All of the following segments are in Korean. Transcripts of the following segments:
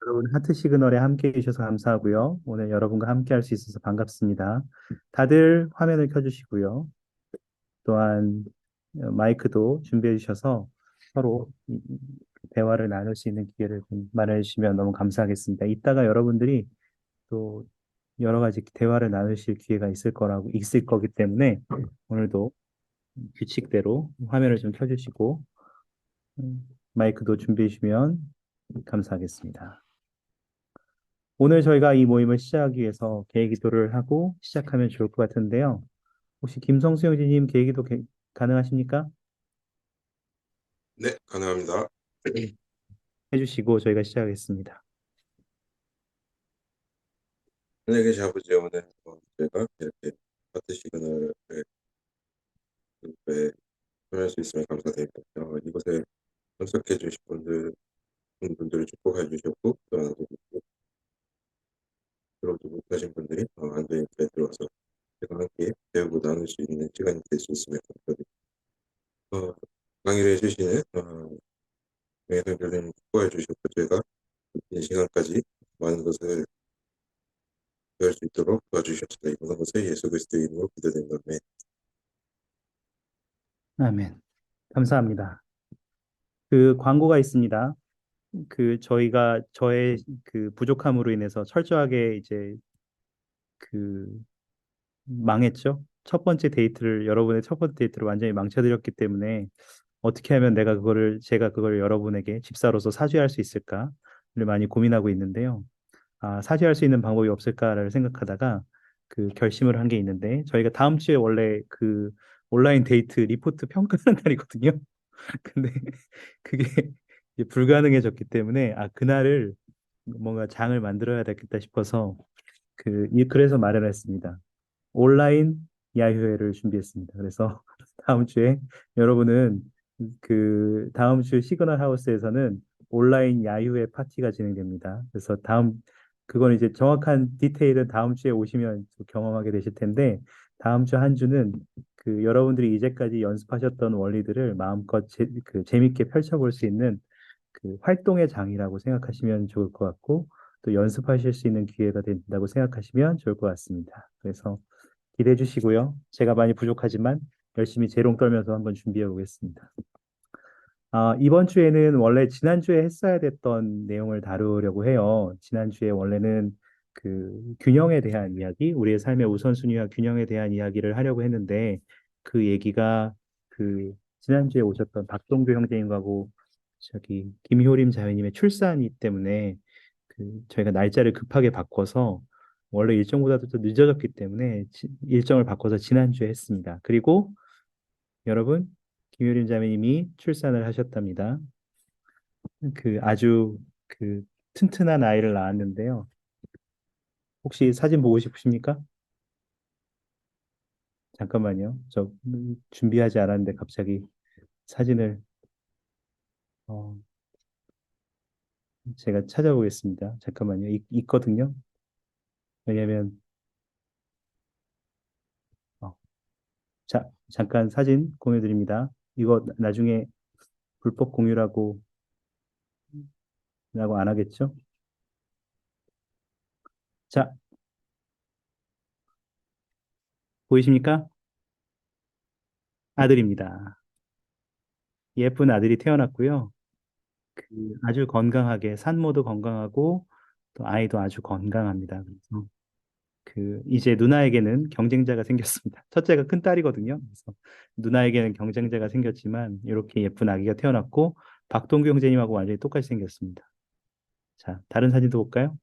여러분 하트 시그널에 함께 해주셔서 감사하고요. 오늘 여러분과 함께 할 수 있어서 반갑습니다. 다들 화면을 켜주시고요. 또한 마이크도 준비해 주셔서 서로 대화를 나눌 수 있는 기회를 좀 마련해 주시면 너무 감사하겠습니다. 이따가 여러분들이 또 여러 가지 대화를 나누실 기회가 있을 거기 때문에 오늘도 규칙대로 화면을 좀 켜주시고 마이크도 준비해 주시면 감사하겠습니다. 오늘 저희가 이 모임을 시작하기 위해서 계기도를 하고 시작하면 좋을 것 같은데요. 혹시 김성수 형제님 계기도 가능하십니까? 네, 가능합니다. 네. 해주시고 저희가 시작하겠습니다. 안녕히 계신 아버지, 오늘 제가 이렇게 파트 시그널에 참여할 수 있으면 감사드립니다. 이곳에 참석해 주신 분들을 축복해 주셨고, 또 들어오지 못하신 분들이 안전하게 들어와서 제가 함께 배우고 나눌 수 있는 시간이 될 수 있으면 감사드립니다. 강의를 해주시는 명예선생님 축복해 주셨고, 제가 이 시간까지 많은 것을 배울 수 있도록 도와주셨습니다. 이 모든 것을 예수 그리스도의 이름으로 기도드립니다. 네. 아멘. 감사합니다. 그 광고가 있습니다. 저희가 저의 그 부족함으로 인해서 철저하게 이제 그 망했죠. 여러분의 첫 번째 데이트를 완전히 망쳐드렸기 때문에 어떻게 하면 제가 그걸 여러분에게 집사로서 사죄할 수 있을까를 많이 고민하고 있는데요. 사죄할 수 있는 방법이 없을까를 생각하다가 그 결심을 한 게 있는데 저희가 다음 주에 원래 그 온라인 데이트 리포트 평가하는 날이거든요. 근데 그게 이제 불가능해졌기 때문에 그날을 뭔가 장을 만들어야 되겠다 싶어서 그래서 마련했습니다. 온라인 야유회를 준비했습니다. 그래서 다음 주에 여러분은 다음 주 시그널 하우스에서는 온라인 야유회 파티가 진행됩니다. 그래서 그건 이제 정확한 디테일은 다음 주에 오시면 또 경험하게 되실 텐데 다음 주 한 주는 여러분들이 이제까지 연습하셨던 원리들을 마음껏 재밌게 펼쳐볼 수 있는 활동의 장이라고 생각하시면 좋을 것 같고 또 연습하실 수 있는 기회가 된다고 생각하시면 좋을 것 같습니다. 그래서 기대해 주시고요. 제가 많이 부족하지만 열심히 재롱 떨면서 한번 준비해 보겠습니다. 이번 주에는 원래 지난주에 했어야 됐던 내용을 다루려고 해요. 지난주에 원래는 균형에 대한 이야기, 우리의 삶의 우선순위와 균형에 대한 이야기를 하려고 했는데 그 얘기가 지난주에 오셨던 박동규 형제님하고 김효림 자매님의 출산이 때문에 저희가 날짜를 급하게 바꿔서 원래 일정보다도 더 늦어졌기 때문에 일정을 바꿔서 지난주에 했습니다. 그리고 여러분, 김효린 자매님이 출산을 하셨답니다. 아주 튼튼한 아이를 낳았는데요. 혹시 사진 보고 싶으십니까? 잠깐만요. 저 준비하지 않았는데 갑자기 사진을 어, 제가 찾아보겠습니다. 잠깐만요. 있거든요. 왜냐면 어, 잠깐 사진 공유 드립니다. 이거 나중에 불법 공유라고 안 하겠죠? 자, 보이십니까? 아들입니다. 예쁜 아들이 태어났고요. 아주 건강하게 산모도 건강하고 또 아이도 아주 건강합니다. 그래서 이제 누나에게는 경쟁자가 생겼습니다. 첫째가 큰 딸이거든요. 그래서 누나에게는 경쟁자가 생겼지만 이렇게 예쁜 아기가 태어났고 박동규 형제님하고 완전히 똑같이 생겼습니다. 자, 다른 사진도 볼까요?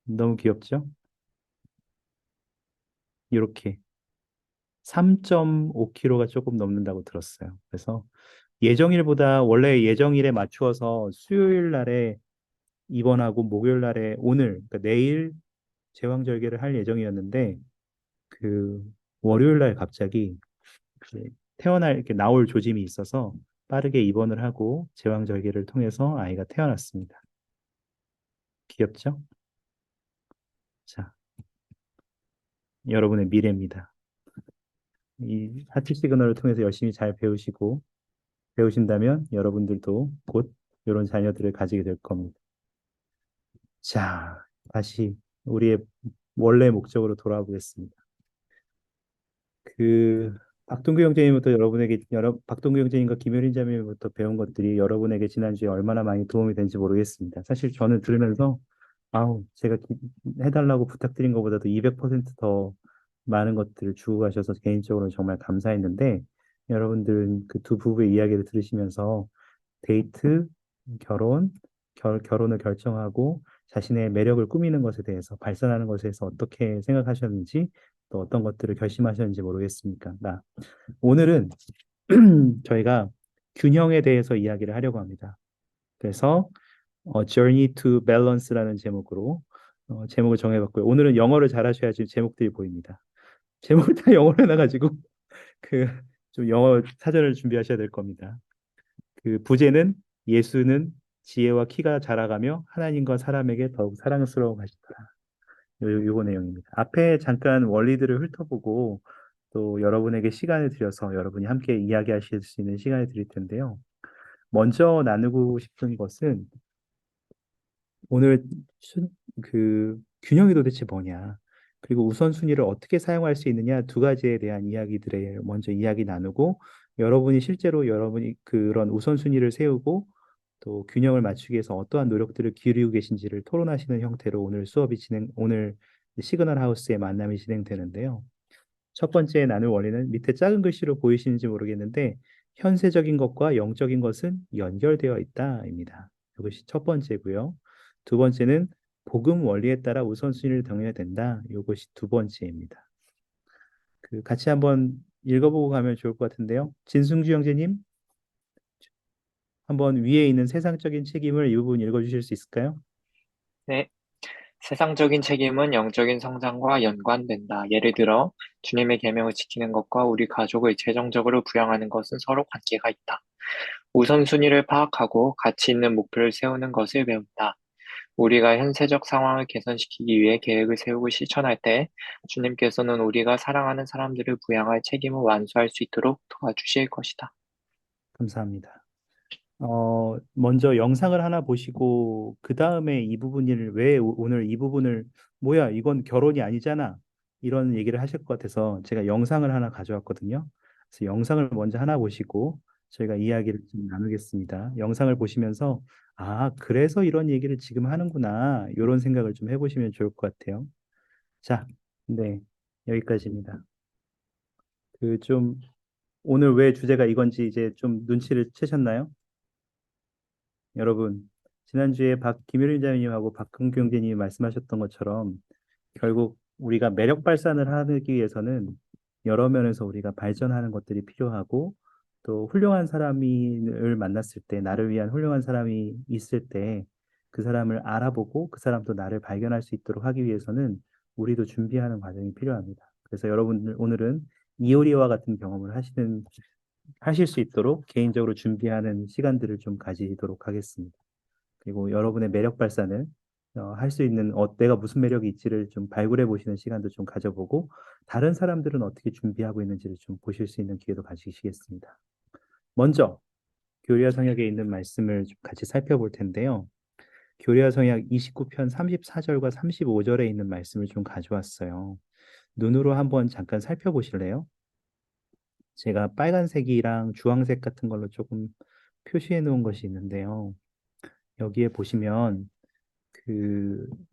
너무 귀엽죠? 이렇게 3.5kg가 조금 넘는다고 들었어요. 그래서 원래 예정일에 맞추어서 수요일 날에 입원하고 목요일 날에 그러니까 내일 제왕절개를 할 예정이었는데 그 월요일 날 갑자기 이렇게 나올 조짐이 있어서 빠르게 입원을 하고 제왕절개를 통해서 아이가 태어났습니다. 귀엽죠? 자, 여러분의 미래입니다. 이 하트 시그널을 통해서 열심히 잘 배우신다면 여러분들도 곧 이런 자녀들을 가지게 될 겁니다. 자, 다시 우리의 원래 목적으로 돌아와 보겠습니다. 그 박동규 형제님부터 여러분에게 박동규 형제님과 김효린 자매부터 배운 것들이 여러분에게 지난주에 얼마나 많이 도움이 된지 모르겠습니다. 사실 저는 들으면서 아우 제가 해달라고 부탁드린 것보다도 200%더 많은 것들을 주고 가셔서 개인적으로 정말 감사했는데 여러분들은 그 두 부부의 이야기를 들으시면서 데이트, 결혼, 결혼을 결정하고 자신의 매력을 꾸미는 것에 대해서 발산하는 것에 대해서 어떻게 생각하셨는지 또 어떤 것들을 결심하셨는지 모르겠습니까? 오늘은 저희가 균형에 대해서 이야기를 하려고 합니다. 그래서 Journey to Balance라는 제목으로 제목을 정해봤고요. 오늘은 영어를 잘하셔야지 제목들이 보입니다. 제목을 다 영어로 해놔가지고 그 좀 영어 사전을 준비하셔야 될 겁니다. 그 부제는 예수는 지혜와 키가 자라가며 하나님과 사람에게 더욱 사랑스러워 하시더라. 요거 내용입니다. 앞에 잠깐 원리들을 훑어보고 또 여러분에게 시간을 드려서 여러분이 함께 이야기하실 수 있는 시간을 드릴 텐데요. 먼저 나누고 싶은 것은 오늘 그 균형이 도대체 뭐냐? 그리고 우선순위를 어떻게 사용할 수 있느냐 두 가지에 대한 이야기들에 먼저 이야기 나누고 여러분이 실제로 여러분이 그런 우선순위를 세우고 또 균형을 맞추기 위해서 어떠한 노력들을 기울이고 계신지를 토론하시는 형태로 오늘 시그널 하우스의 만남이 진행되는데요. 첫 번째 나눌 원리는 밑에 작은 글씨로 보이시는지 모르겠는데 현세적인 것과 영적인 것은 연결되어 있다입니다. 이것이 첫 번째고요. 두 번째는 복음 원리에 따라 우선순위를 정해야 된다. 이것이 두 번째입니다. 그 같이 한번 읽어보고 가면 좋을 것 같은데요. 진승주 형제님, 한번 위에 있는 세상적인 책임을 이 부분 읽어주실 수 있을까요? 네, 세상적인 책임은 영적인 성장과 연관된다. 예를 들어, 주님의 계명을 지키는 것과 우리 가족을 재정적으로 부양하는 것은 서로 관계가 있다. 우선순위를 파악하고 가치 있는 목표를 세우는 것을 배운다. 우리가 현세적 상황을 개선시키기 위해 계획을 세우고 실천할 때, 주님께서는 우리가 사랑하는 사람들을 부양할 책임을 완수할 수 있도록 도와주실 것이다. 감사합니다. 먼저 영상을 하나 보시고 그 다음에 이 부분을 왜 오늘 이 부분을 뭐야 이건 결혼이 아니잖아 이런 얘기를 하실 것 같아서 제가 영상을 하나 가져왔거든요. 그래서 영상을 먼저 하나 보시고 저희가 이야기를 좀 나누겠습니다. 영상을 보시면서 아 그래서 이런 얘기를 지금 하는구나 이런 생각을 좀 해보시면 좋을 것 같아요. 자, 네 여기까지입니다. 그 좀 오늘 왜 주제가 이건지 이제 좀 눈치를 채셨나요? 여러분, 지난주에 김유린 자매님하고 박근규 형제님이 말씀하셨던 것처럼 결국 우리가 매력 발산을 하기 위해서는 여러 면에서 우리가 발전하는 것들이 필요하고 또 훌륭한 사람을 만났을 때 나를 위한 훌륭한 사람이 있을 때 그 사람을 알아보고 그 사람도 나를 발견할 수 있도록 하기 위해서는 우리도 준비하는 과정이 필요합니다. 그래서 여러분들 오늘은 이효리와 같은 경험을 하실 수 있도록 개인적으로 준비하는 시간들을 좀 가지도록 하겠습니다. 그리고 여러분의 매력 발산을 할 수 있는 내가 무슨 매력이 있지를 좀 발굴해 보시는 시간도 좀 가져보고 다른 사람들은 어떻게 준비하고 있는지를 좀 보실 수 있는 기회도 가지시겠습니다. 먼저 교리와 성역에 있는 말씀을 좀 같이 살펴볼 텐데요. 교리와 성역 29편 34절과 35절에 있는 말씀을 좀 가져왔어요. 눈으로 한번 잠깐 살펴보실래요? 제가 빨간색이랑 주황색 같은 걸로 조금 표시해 놓은 것이 있는데요. 여기에 보시면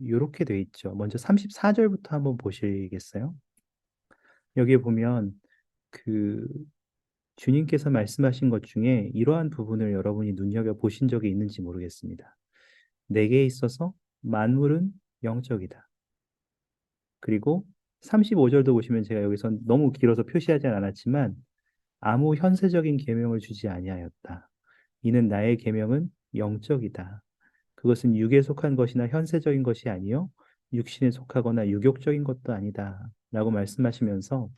요렇게 돼 있죠. 먼저 34절부터 한번 보시겠어요? 여기에 보면 그 주님께서 말씀하신 것 중에 이러한 부분을 여러분이 눈여겨 보신 적이 있는지 모르겠습니다. 내게 있어서 만물은 영적이다. 그리고 35절도 보시면 제가 여기서 너무 길어서 표시하지 않았지만 아무 현세적인 계명을 주지 아니하였다. 이는 나의 계명은 영적이다. 그것은 육에 속한 것이나 현세적인 것이 아니요 육신에 속하거나 유욕적인 것도 아니다. 라고 말씀하시면서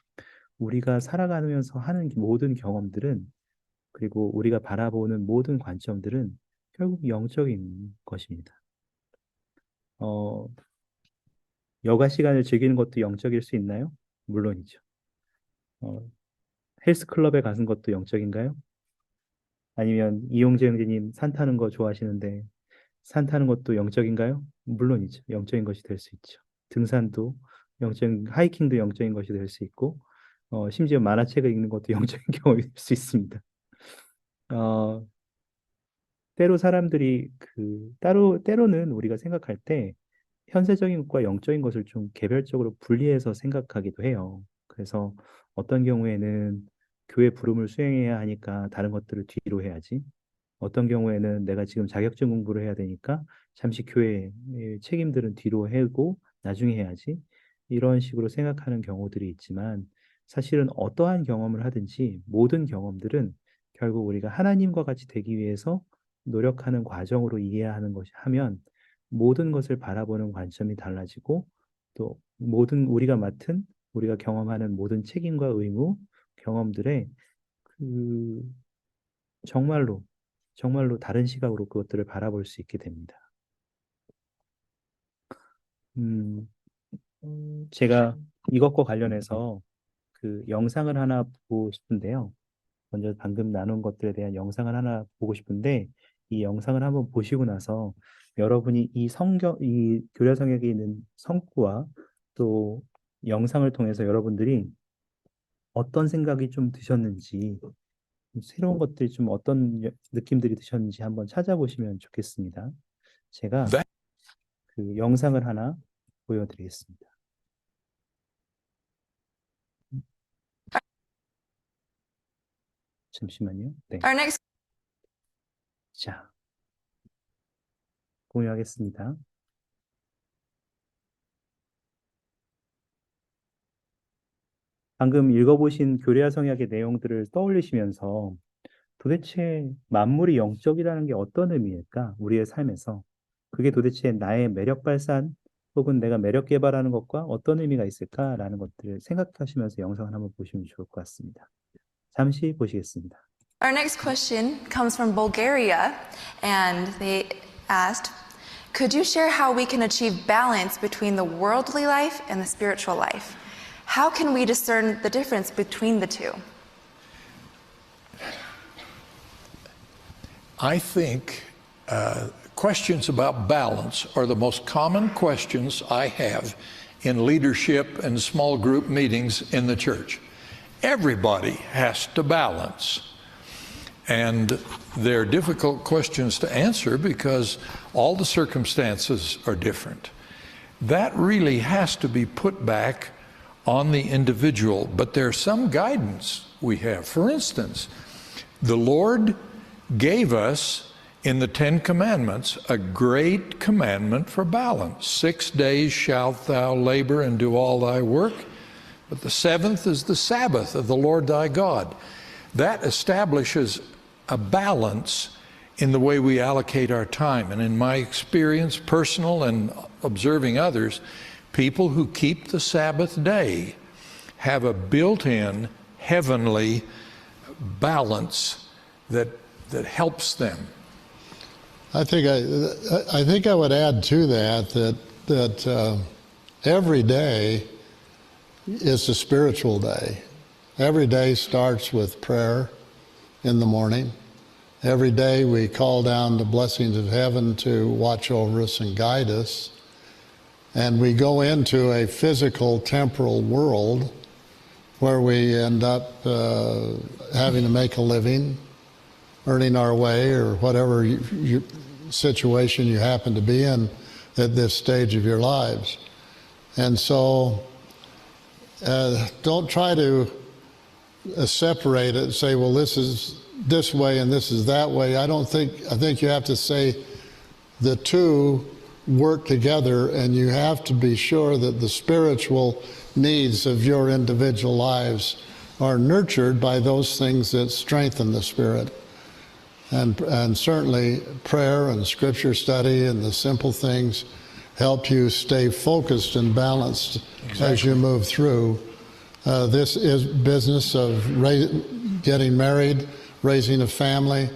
우리가 살아가면서 하는 모든 경험들은 그리고 우리가 바라보는 모든 관점들은 결국 영적인 것입니다. 어, 여가 시간을 즐기는 것도 영적일 수 있나요? 물론이죠. 어, 헬스클럽에 가는 것도 영적인가요? 아니면 이용재 형제님 산 타는 거 좋아하시는데 산 타는 것도 영적인가요? 물론이죠. 영적인 것이 될 수 있죠. 등산도 하이킹도 영적인 것이 될 수 있고, 심지어 만화책을 읽는 것도 영적인 경험이 될 수 있습니다. 어, 때로 사람들이 때로는 우리가 생각할 때 현세적인 것과 영적인 것을 좀 개별적으로 분리해서 생각하기도 해요. 그래서 어떤 경우에는 교회 부름을 수행해야 하니까 다른 것들을 뒤로 해야지. 어떤 경우에는 내가 지금 자격증 공부를 해야 되니까 잠시 교회의 책임들은 뒤로 해고 나중에 해야지. 이런 식으로 생각하는 경우들이 있지만 사실은 어떠한 경험을 하든지 모든 경험들은 결국 우리가 하나님과 같이 되기 위해서 노력하는 과정으로 이해하는 것이 하면 모든 것을 바라보는 관점이 달라지고 또 우리가 경험하는 모든 책임과 의무, 경험들의 그 정말로 정말로 다른 시각으로 그것들을 바라볼 수 있게 됩니다. 음, 제가 이것과 관련해서 그 영상을 하나 보고 싶은데요. 먼저 방금 나눈 것들에 대한 영상을 하나 보고 싶은데 이 영상을 한번 보시고 나서 여러분이 이 교회 성역에 있는 성구와 또 영상을 통해서 여러분들이 어떤 생각이 좀 드셨는지 새로운 것들이 좀 어떤 느낌들이 드셨는지 한번 찾아보시면 좋겠습니다. 제가 그 영상을 하나 보여드리겠습니다. 잠시만요. 네. Our next 자, 공유하겠습니다. 방금 읽어보신 교레아 성약의 내용들을 떠올리시면서 도대체 만물이 영적이라는 게 어떤 의미일까? 우리의 삶에서. 그게 도대체 나의 매력 발산 혹은 내가 매력 개발하는 것과 어떤 의미가 있을까라는 것들을 생각하시면서 영상을 한번 보시면 좋을 것 같습니다. 잠시 보시겠습니다. Our next question comes from Bulgaria, and they asked, could you share how we can achieve balance between the worldly life and the spiritual life? How can we discern the difference between the two? I think questions about balance are the most common questions I have in leadership and small group meetings in the church. Everybody has to balance. And they're difficult questions to answer because all the circumstances are different. That really has to be put back on the individual, but there's some guidance we have. For instance, the Lord gave us in the Ten Commandments a great commandment for balance. 6 days shalt thou labor and do all thy work, but the seventh is the Sabbath of the Lord thy God. That establishes a balance in the way we allocate our time. And in my experience, personal and observing others, people who keep the Sabbath day have a built-in heavenly balance that helps them. I think I would add to that every day is a spiritual day. Every day starts with prayer in the morning. Every day we call down the blessings of heaven to watch over us and guide us. And we go into a physical, temporal world where we end up having to make a living, earning our way, or whatever situation you happen to be in at this stage of your lives. And so don't try to separate it and say, well, this is this way and this is that way. I think you have to say the two work together, and you have to be sure that the spiritual needs of your individual lives are nurtured by those things that strengthen the spirit. And certainly prayer and scripture study and the simple things help you stay focused and balanced as you move through. This is business of getting married, raising a family,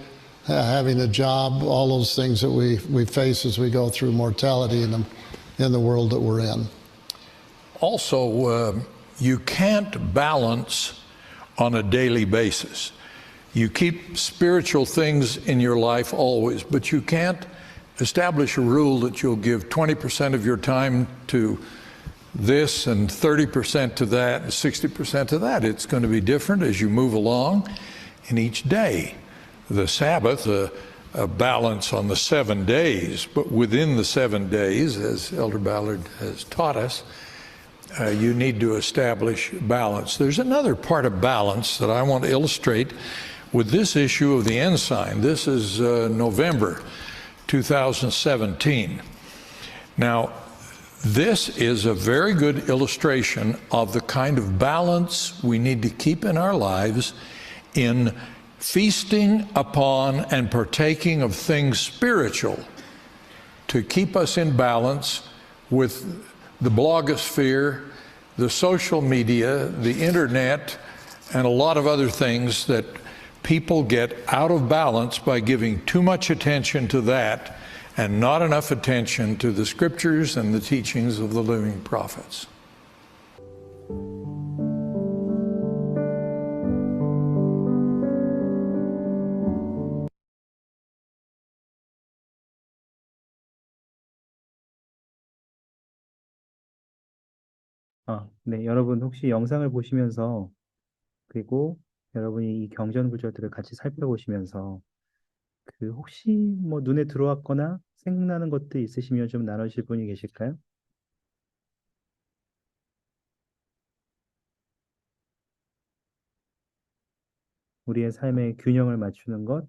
having a job, all those things that we face as we go through mortality in the world that we're in. Also, you can't balance on a daily basis. You keep spiritual things in your life always, but you can't establish a rule that you'll give 20% of your time to this and 30% to that and 60% to that. It's going to be different as you move along in each day. The Sabbath, a balance on the 7 days, but within the 7 days, as Elder Ballard has taught us, you need to establish balance. There's another part of balance that I want to illustrate with this issue of the ensign. This is November 2017. Now, this is a very good illustration of the kind of balance we need to keep in our lives in feasting upon and partaking of things spiritual to keep us in balance with the blogosphere, the social media, the internet, and a lot of other things that people get out of balance by giving too much attention to that and not enough attention to the scriptures and the teachings of the living prophets. 네, 여러분 혹시 영상을 보시면서 그리고 여러분이 이 경전 구절들을 같이 살펴보시면서 그 혹시 뭐 눈에 들어왔거나 생각나는 것들 있으시면 좀 나누실 분이 계실까요? 우리의 삶의 균형을 맞추는 것,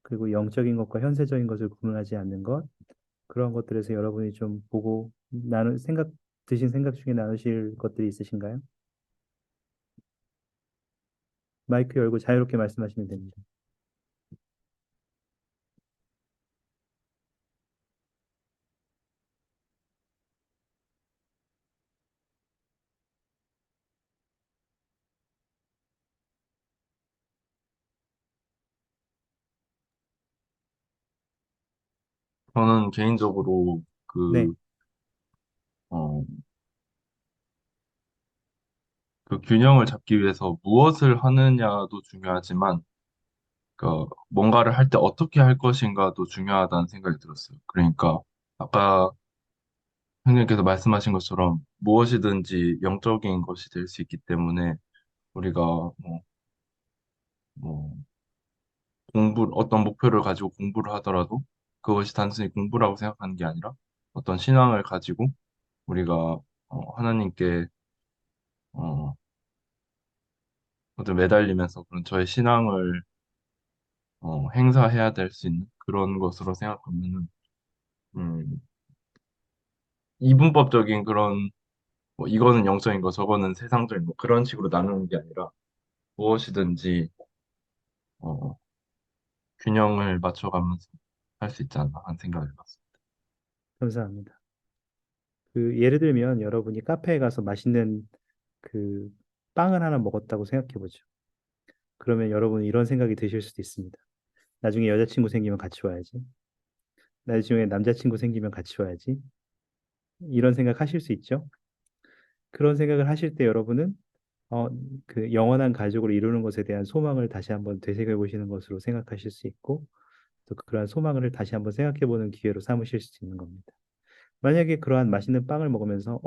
그리고 영적인 것과 현세적인 것을 구분하지 않는 것, 그런 것들에서 여러분이 좀 보고 드신 생각 중에 나누실 것들이 있으신가요? 마이크 열고 자유롭게 말씀하시면 됩니다. 저는 개인적으로 네, 어, 그 균형을 잡기 위해서 무엇을 하느냐도 중요하지만, 뭔가를 할 때 어떻게 할 것인가도 중요하다는 생각이 들었어요. 그러니까, 아까 형님께서 말씀하신 것처럼 무엇이든지 영적인 것이 될 수 있기 때문에, 우리가 뭐, 어떤 목표를 가지고 공부를 하더라도 그것이 단순히 공부라고 생각하는 게 아니라 어떤 신앙을 가지고 우리가 하나님께 어, 어떤 매달리면서 그런 저의 신앙을 행사해야 될 수 있는 그런 것으로 생각하면은 음, 이분법적인 그런 이거는 영적인 거 저거는 세상적인 거 그런 식으로 나누는 게 아니라 무엇이든지 어, 균형을 맞춰가면서 할 수 있지 않나 하는 생각을 해봤습니다. 감사합니다. 그 예를 들면 여러분이 카페에 가서 맛있는 그 빵을 하나 먹었다고 생각해 보죠. 그러면 여러분 이런 생각이 드실 수도 있습니다. 나중에 여자친구 생기면 같이 와야지. 나중에 남자친구 생기면 같이 와야지. 이런 생각 하실 수 있죠. 그런 생각을 하실 때 여러분은 어, 그 영원한 가족을 이루는 것에 대한 소망을 다시 한번 되새겨 보시는 것으로 생각하실 수 있고 또 그러한 소망을 다시 한번 생각해 보는 기회로 삼으실 수 있는 겁니다. 만약에 그러한 맛있는 빵을 먹으면서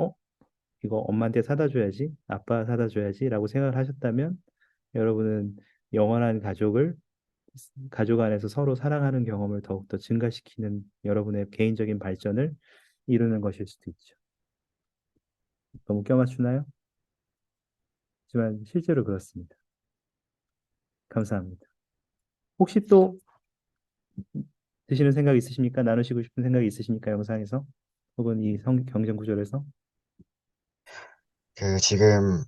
이거 엄마한테 사다 줘야지, 아빠 사다 줘야지라고 생각을 하셨다면 여러분은 영원한 가족 안에서 서로 사랑하는 경험을 더욱더 증가시키는 여러분의 개인적인 발전을 이루는 것일 수도 있죠. 너무 껴맞추나요? 하지만 실제로 그렇습니다. 감사합니다. 혹시 또 드시는 생각 있으십니까? 나누시고 싶은 생각이 있으십니까? 영상에서 혹은 이 경전 구절에서? 지금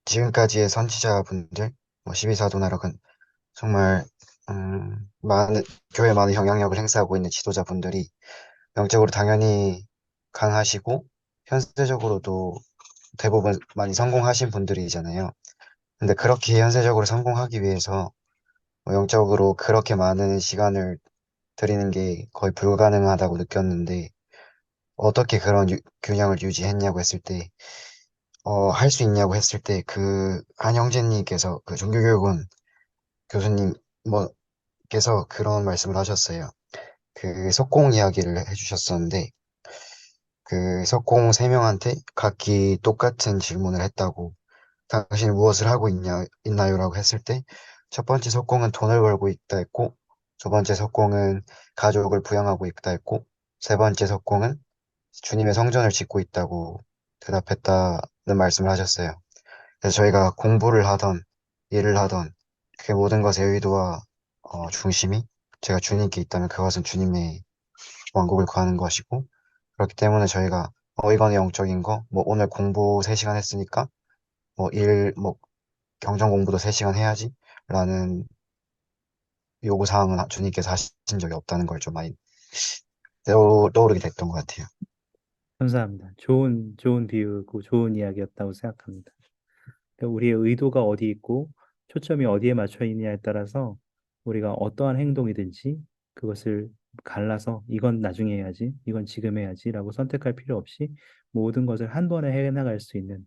지금까지의 선지자분들, 12사도나락은 정말, 교회에 많은 영향력을 행사하고 있는 지도자분들이 영적으로 당연히 강하시고, 현세적으로도 대부분 많이 성공하신 분들이잖아요. 근데 그렇게 현세적으로 성공하기 위해서 영적으로 그렇게 많은 시간을 들이는 게 거의 불가능하다고 느꼈는데, 어떻게 그런 균형을 유지했냐고 했을 때, 할 수 있냐고 했을 때, 한 형제님께서, 종교교육원 교수님, 께서 그런 말씀을 하셨어요. 그 석공 이야기를 해주셨었는데, 그 석공 세 명한테 각기 똑같은 질문을 했다고, 당신이 무엇을 하고 있나요라고 했을 때, 첫 번째 석공은 돈을 벌고 있다 했고, 두 번째 석공은 가족을 부양하고 있다 했고, 세 번째 석공은 주님의 성전을 짓고 있다고 대답했다는 말씀을 하셨어요. 그래서 저희가 공부를 하던, 일을 하던, 그 모든 것의 의도와 중심이 제가 주님께 있다면 그것은 주님의 왕국을 구하는 것이고, 그렇기 때문에 저희가 이거는 영적인 거, 뭐 오늘 공부 3시간 했으니까 뭐 경전 공부도 3시간 해야지 라는 요구사항은 주님께서 하신 적이 없다는 걸 좀 많이 떠오르게 됐던 것 같아요. 감사합니다. 좋은 비유고 좋은 이야기였다고 생각합니다. 그러니까 우리의 의도가 어디 있고 초점이 어디에 맞춰 있느냐에 따라서 우리가 어떠한 행동이든지 그것을 갈라서 이건 나중에 해야지, 이건 지금 해야지라고 선택할 필요 없이 모든 것을 한 번에 해나갈 수 있는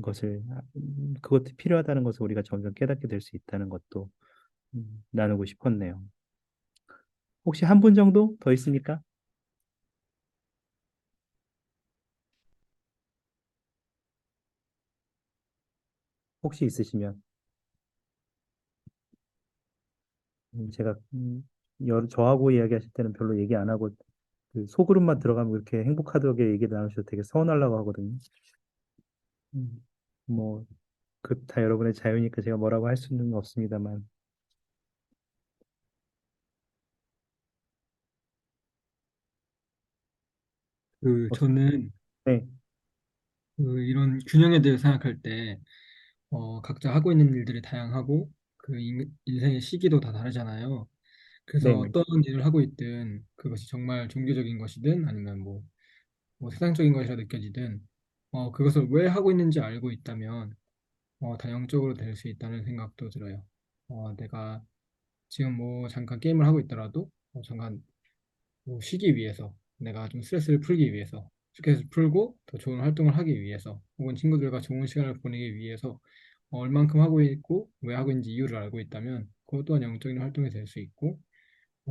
것을 그것이 필요하다는 것을 우리가 점점 깨닫게 될 수 있다는 것도 나누고 싶었네요. 혹시 한 분 정도 더 있습니까? 혹시 있으시면 제가 저하고 이야기하실 때는 별로 얘기 안 하고 그 소그룹만 들어가면 그렇게 행복하게 얘기 나누셔도 되게 서운하려고 하거든요. 음, 뭐, 그 다 여러분의 자유니까 제가 뭐라고 할 수는 없습니다만. 어, 저는 네, 이런 균형에 대해 생각할 때 각자 하고 있는 일들이 다양하고 인생의 시기도 다 다르잖아요. 그래서 네네. 어떤 일을 하고 있든 그것이 정말 종교적인 것이든 아니면 뭐 세상적인 것이라 느껴지든 그것을 왜 하고 있는지 알고 있다면 다 영적으로 될 수 있다는 생각도 들어요. 내가 지금 뭐 잠깐 게임을 하고 있더라도 잠깐 뭐 쉬기 위해서 내가 좀 스트레스를 풀기 위해서 스트레스를 풀고 더 좋은 활동을 하기 위해서 혹은 친구들과 좋은 시간을 보내기 위해서 얼만큼 하고 있고 왜 하고 있는지 이유를 알고 있다면 그것 또한 영적인 활동이 될 수 있고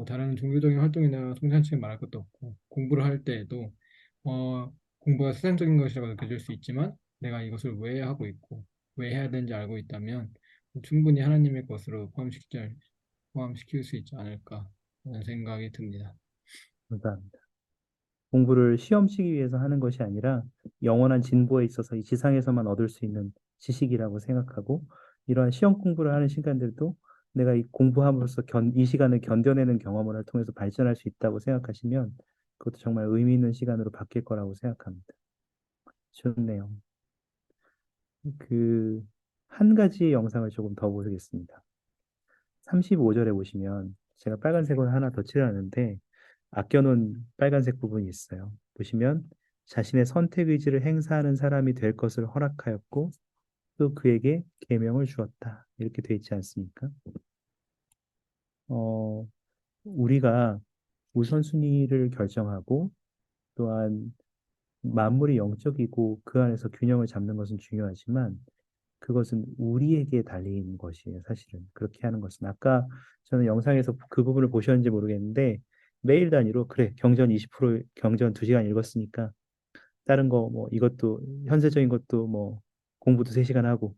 다른 종교적인 활동이나 성찬식에 말할 것도 없고 공부를 할 때에도 공부가 세상적인 것이라고 느껴질 수 있지만 내가 이것을 왜 하고 있고 왜 해야 되는지 알고 있다면 충분히 하나님의 것으로 포함시킬 수 있지 않을까 하는 생각이 듭니다. 감사합니다. 공부를 시험 치기 위해서 하는 것이 아니라 영원한 진보에 있어서 이 지상에서만 얻을 수 있는 지식이라고 생각하고 이러한 시험 공부를 하는 시간들도 내가 이 공부함으로써 이 시간을 견뎌내는 경험을 통해서 발전할 수 있다고 생각하시면 그것도 정말 의미 있는 시간으로 바뀔 거라고 생각합니다. 좋네요. 그, 한 가지 영상을 조금 더 보겠습니다. 35절에 보시면 제가 빨간색으로 하나 더 칠하는데 아껴놓은 빨간색 부분이 있어요. 보시면 자신의 선택 의지를 행사하는 사람이 될 것을 허락하였고 또 그에게 계명을 주었다. 이렇게 돼 있지 않습니까? 어, 우리가 우선순위를 결정하고 또한 만물이 영적이고 그 안에서 균형을 잡는 것은 중요하지만 그것은 우리에게 달린 것이에요, 사실은. 그렇게 하는 것은. 아까 저는 영상에서 그 부분을 보셨는지 모르겠는데, 매일 단위로, 그래, 경전 20%, 경전 2시간 읽었으니까, 다른 거, 뭐, 이것도, 현세적인 것도, 뭐, 공부도 3시간 하고,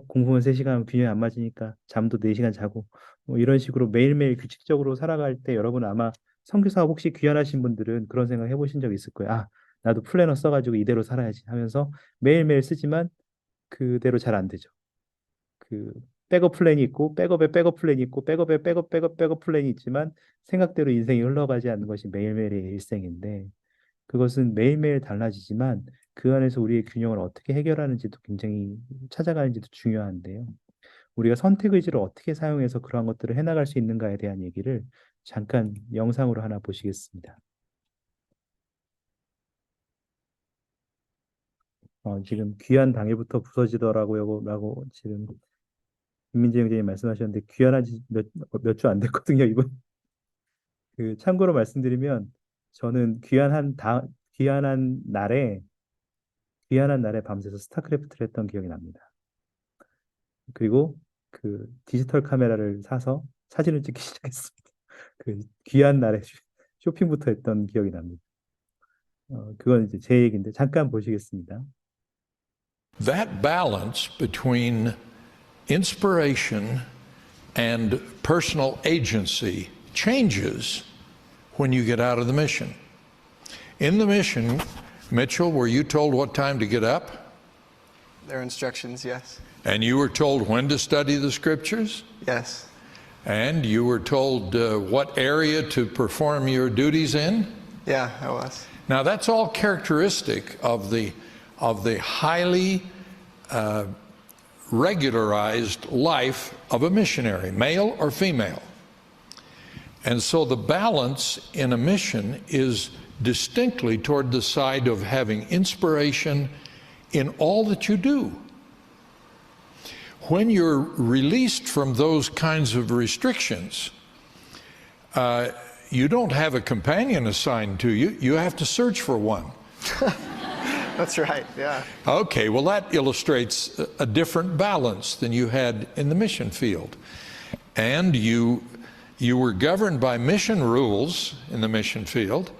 공부만 3시간 하면 균형이 안 맞으니까, 잠도 4시간 자고, 뭐, 이런 식으로 매일매일 규칙적으로 살아갈 때, 여러분 아마, 선교사 혹시 귀환하신 분들은 그런 생각 해보신 적 있을 거예요. 아, 나도 플래너 써가지고 이대로 살아야지 하면서 매일매일 쓰지만, 그대로 잘 안 되죠. 그 백업 플랜이 있고 백업에 백업 플랜이 있고 백업에 백업 플랜이 있지만 생각대로 인생이 흘러가지 않는 것이 매일매일의 일생인데 그것은 매일매일 달라지지만 그 안에서 우리의 균형을 어떻게 해결하는지도 굉장히 찾아가는지도 중요한데요. 우리가 선택 의지를 어떻게 사용해서 그러한 것들을 해나갈 수 있는가에 대한 얘기를 잠깐 영상으로 하나 보시겠습니다. 지금 귀한 당일부터 부서지더라고요. 지금 김민재 형제님 말씀하셨는데 귀환한 지 몇 주 안 됐거든요, 이분. 참고로 말씀드리면 저는 귀환한 날에 귀환한 날에 밤새서 스타크래프트를 했던 기억이 납니다. 그리고 그 디지털 카메라를 사서 사진을 찍기 시작했습니다. 그 귀한 날에 쇼핑부터 했던 기억이 납니다. 그건 이제 제 얘기인데 잠깐 보시겠습니다. That balance between inspiration and personal agency changes when you get out of the mission. In the mission, Mitchell, were you told what time to get up? Their instructions, yes. And you were told when to study the scriptures? Yes. And you were told what area to perform your duties in? Yeah, I was. Now that's all characteristic of the highly regularized life of a missionary, male or female. And so the balance in a mission is distinctly toward the side of having inspiration in all that you do. When you're released from those kinds of restrictions, you don't have a companion assigned to you. You have to search for one. That's right, yeah. Okay, well, that illustrates a different balance than you had in the mission field. And you were governed by mission rules in the mission field.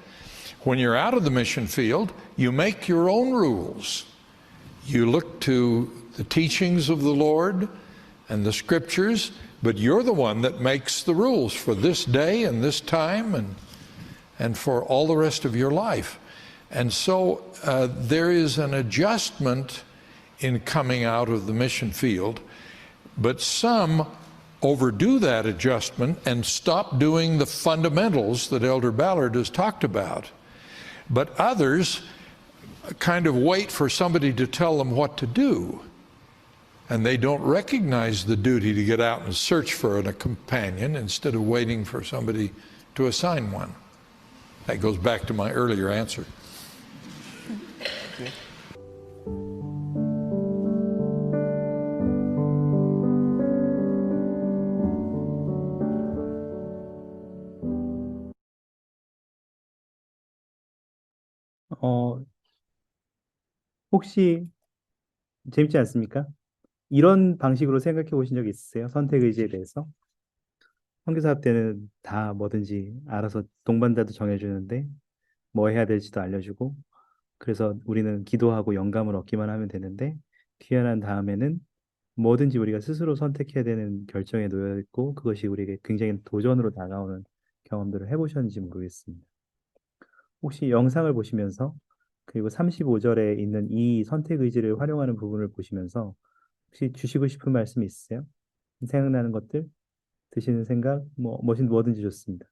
When you're out of the mission field, you make your own rules. You look to the teachings of the Lord and the scriptures, but you're the one that makes the rules for this day and this time and for all the rest of your life. And so there is an adjustment in coming out of the mission field, but some overdo that adjustment and stop doing the fundamentals that Elder Ballard has talked about. But others kind of wait for somebody to tell them what to do. And they don't recognize the duty to get out and search for a companion instead of waiting for somebody to assign one. That goes back to my earlier answer. 혹시 재밌지 않습니까? 이런 방식으로 생각해 보신 적 있으세요? 선택 의지에 대해서? 선교사업 때는 다 뭐든지 알아서 동반자도 정해주는데 뭐 해야 될지도 알려주고 그래서 우리는 기도하고 영감을 얻기만 하면 되는데 귀환한 다음에는 뭐든지 우리가 스스로 선택해야 되는 결정에 놓여 있고 그것이 우리에게 굉장히 도전으로 다가오는 경험들을 해보셨는지 모르겠습니다. 혹시 영상을 보시면서 그리고 35절에 있는 이 선택 의지를 활용하는 부분을 보시면서 혹시 주시고 싶은 말씀이 있으세요? 생각나는 것들, 드시는 생각, 뭐든지 좋습니다.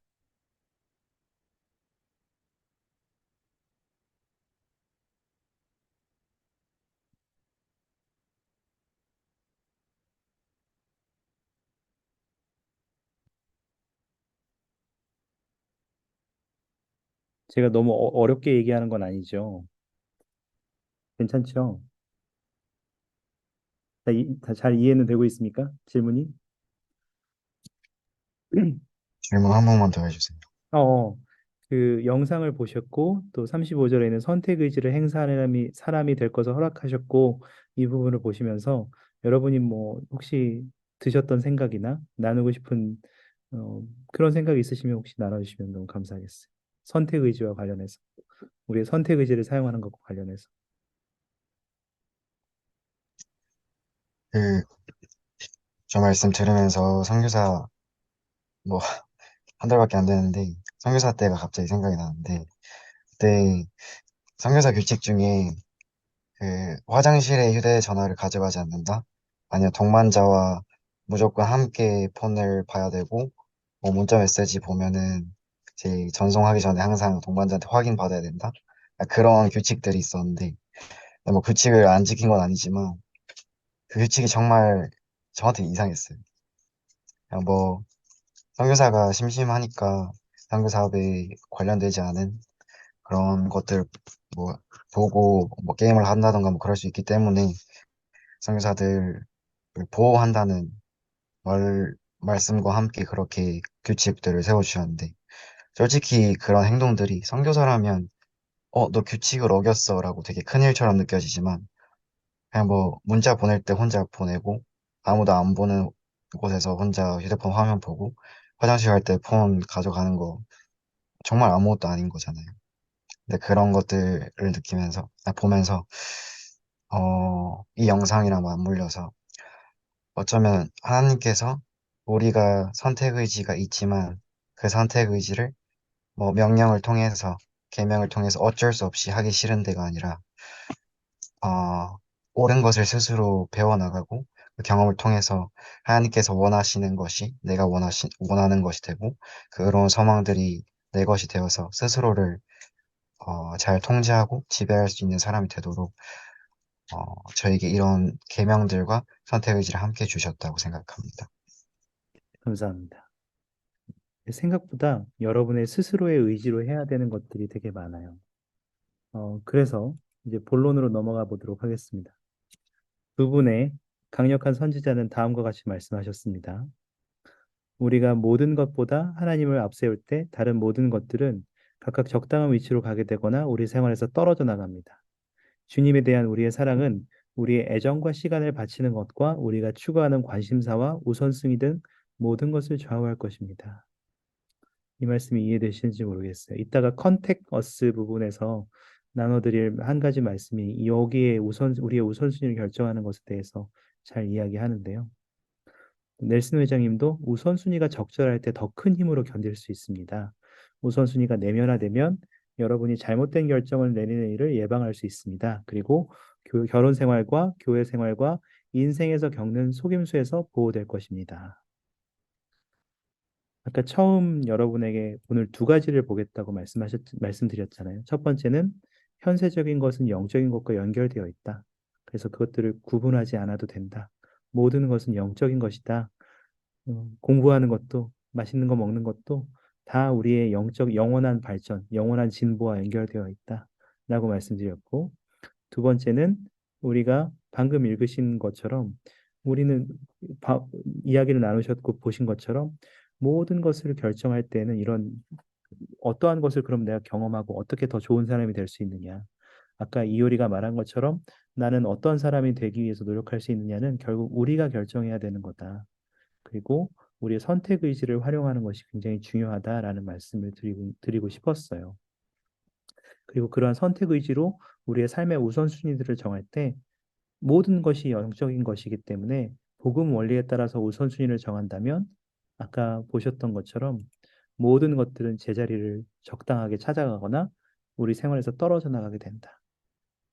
제가 너무 어렵게 얘기하는 건 아니죠. 괜찮죠? 잘 이해는 되고 있습니까? 질문이? 질문 한 번만 더 해주세요. 그 영상을 보셨고 또 35절에는 선택 의지를 행사하는 사람이 될 것을 허락하셨고 이 부분을 보시면서 여러분이 혹시 드셨던 생각이나 나누고 싶은 그런 생각이 있으시면 혹시 나눠주시면 너무 감사하겠어요. 선택 의지와 관련해서 우리의 선택 의지를 사용하는 것과 관련해서 저 말씀 들으면서 선교사 한 달밖에 안 됐는데 선교사 때가 갑자기 생각이 나는데 그때 선교사 규칙 중에 화장실에 휴대전화를 가져가지 않는다. 아니면 동반자와 무조건 함께 폰을 봐야 되고 문자 메시지 보면은 이제 전송하기 전에 항상 동반자한테 확인받아야 된다. 그런 규칙들이 있었는데 규칙을 안 지킨 건 아니지만 그 규칙이 정말 저한테 이상했어요. 그냥 선교사가 심심하니까 선교 사업에 관련되지 않은 그런 것들 보고 게임을 한다던가 그럴 수 있기 때문에 선교사들을 보호한다는 말씀과 함께 그렇게 규칙들을 세워주셨는데 솔직히 그런 행동들이 선교사라면 너 규칙을 어겼어 라고 되게 큰일처럼 느껴지지만 그냥 문자 보낼 때 혼자 보내고 아무도 안 보는 곳에서 혼자 휴대폰 화면 보고 화장실 갈 때 폰 가져가는 거 정말 아무것도 아닌 거잖아요. 근데 그런 것들을 느끼면서, 보면서, 이 영상이랑 맞물려서 어쩌면 하나님께서 우리가 선택의지가 있지만 그 선택의지를 뭐 명령을 통해서, 계명을 통해서 어쩔 수 없이 하기 싫은 데가 아니라, 옳은 것을 스스로 배워나가고 그 경험을 통해서 하나님께서 원하시는 것이 내가 원하는 것이 되고 그 의로운 소망들이 내 것이 되어서 스스로를 잘 통제하고 지배할 수 있는 사람이 되도록 저에게 이런 계명들과 선택의지를 함께 주셨다고 생각합니다. 감사합니다. 생각보다 여러분의 스스로의 의지로 해야 되는 것들이 되게 많아요. 그래서 이제 본론으로 넘어가 보도록 하겠습니다. 두 분의 강력한 선지자는 다음과 같이 말씀하셨습니다. 우리가 모든 것보다 하나님을 앞세울 때 다른 모든 것들은 각각 적당한 위치로 가게 되거나 우리 생활에서 떨어져 나갑니다. 주님에 대한 우리의 사랑은 우리의 애정과 시간을 바치는 것과 우리가 추구하는 관심사와 우선순위 등 모든 것을 좌우할 것입니다. 이 말씀이 이해되시는지 모르겠어요. 이따가 컨택 어스 부분에서 나눠드릴 한 가지 말씀이 여기에 우리의 우선순위를 결정하는 것에 대해서 잘 이야기하는데요. 넬슨 회장님도 우선순위가 적절할 때 더 큰 힘으로 견딜 수 있습니다. 우선순위가 내면화되면 여러분이 잘못된 결정을 내리는 일을 예방할 수 있습니다. 그리고 결혼 생활과 교회 생활과 인생에서 겪는 속임수에서 보호될 것입니다. 아까 처음 여러분에게 오늘 두 가지를 보겠다고 말씀드렸잖아요. 첫 번째는 현세적인 것은 영적인 것과 연결되어 있다. 그래서 그것들을 구분하지 않아도 된다. 모든 것은 영적인 것이다. 공부하는 것도 맛있는 거 먹는 것도 다 우리의 영원한 발전, 영원한 진보와 연결되어 있다라고 말씀드렸고, 두 번째는 우리가 방금 읽으신 것처럼 우리는 이야기를 나누셨고 보신 것처럼 모든 것을 결정할 때는 이런 어떠한 것을 그럼 내가 경험하고 어떻게 더 좋은 사람이 될 수 있느냐. 아까 이효리가 말한 것처럼 나는 어떤 사람이 되기 위해서 노력할 수 있느냐는 결국 우리가 결정해야 되는 거다. 그리고 우리의 선택 의지를 활용하는 것이 굉장히 중요하다라는 말씀을 드리고 싶었어요. 그리고 그러한 선택 의지로 우리의 삶의 우선순위들을 정할 때 모든 것이 영적인 것이기 때문에 복음 원리에 따라서 우선순위를 정한다면 아까 보셨던 것처럼 모든 것들은 제자리를 적당하게 찾아가거나 우리 생활에서 떨어져 나가게 된다.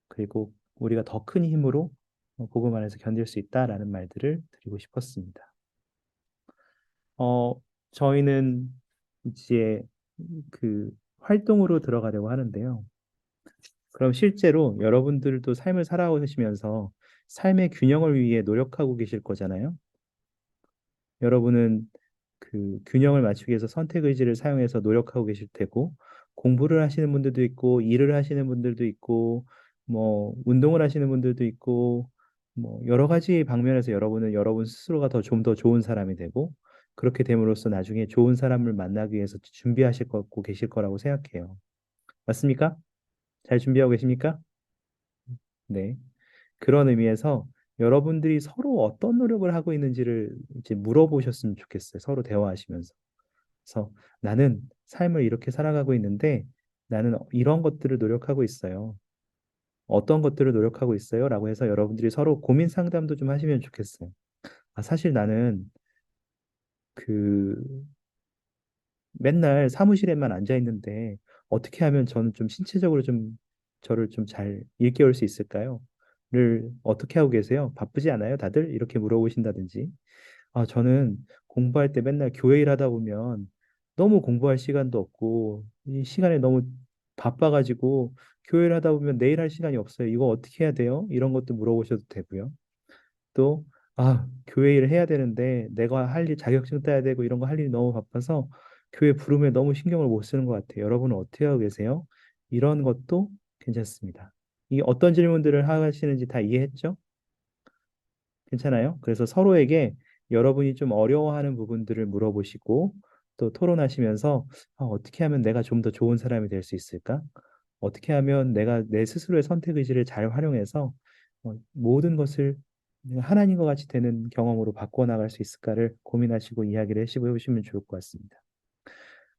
그리고 우리가 더 큰 힘으로 복음 안에서 견딜 수 있다라는 말들을 드리고 싶었습니다. 저희는 이제 그 활동으로 들어가려고 하는데요. 그럼 실제로 여러분들도 삶을 살아오시면서 삶의 균형을 위해 노력하고 계실 거잖아요. 여러분은 그 균형을 맞추기 위해서 선택 의지를 사용해서 노력하고 계실 테고, 공부를 하시는 분들도 있고, 일을 하시는 분들도 있고, 뭐 운동을 하시는 분들도 있고, 뭐 여러 가지 방면에서 여러분은 여러분 스스로가 좀 더 좋은 사람이 되고, 그렇게 됨으로써 나중에 좋은 사람을 만나기 위해서 준비하실 거고 계실 거라고 생각해요. 맞습니까? 잘 준비하고 계십니까? 네. 그런 의미에서 여러분들이 서로 어떤 노력을 하고 있는지를 이제 물어보셨으면 좋겠어요. 서로 대화하시면서. 그래서 나는 삶을 이렇게 살아가고 있는데 나는 이런 것들을 노력하고 있어요. 어떤 것들을 노력하고 있어요? 라고 해서 여러분들이 서로 고민 상담도 좀 하시면 좋겠어요. 사실 나는 그 맨날 사무실에만 앉아 있는데 어떻게 하면 저는 좀 신체적으로 좀 저를 좀 잘 일깨울 수 있을까요? 를 어떻게 하고 계세요? 바쁘지 않아요? 다들? 이렇게 물어보신다든지. 저는 공부할 때 맨날 교회 일하다 보면 너무 공부할 시간도 없고 이 시간에 너무 바빠가지고 교회를 하다 보면 내일 할 시간이 없어요. 이거 어떻게 해야 돼요? 이런 것도 물어보셔도 되고요. 또, 교회 일을 해야 되는데 내가 할 일, 자격증 따야 되고 이런 거 할 일이 너무 바빠서 교회 부름에 너무 신경을 못 쓰는 것 같아요. 여러분은 어떻게 하고 계세요? 이런 것도 괜찮습니다. 이 어떤 질문들을 하시는지 다 이해했죠? 괜찮아요? 그래서 서로에게 여러분이 좀 어려워하는 부분들을 물어보시고 또 토론하시면서 어떻게 하면 내가 좀 더 좋은 사람이 될 수 있을까? 어떻게 하면 내가 내 스스로의 선택 의지를 잘 활용해서 모든 것을 하나님과 같이 되는 경험으로 바꿔나갈 수 있을까를 고민하시고 이야기를 해보시면 좋을 것 같습니다.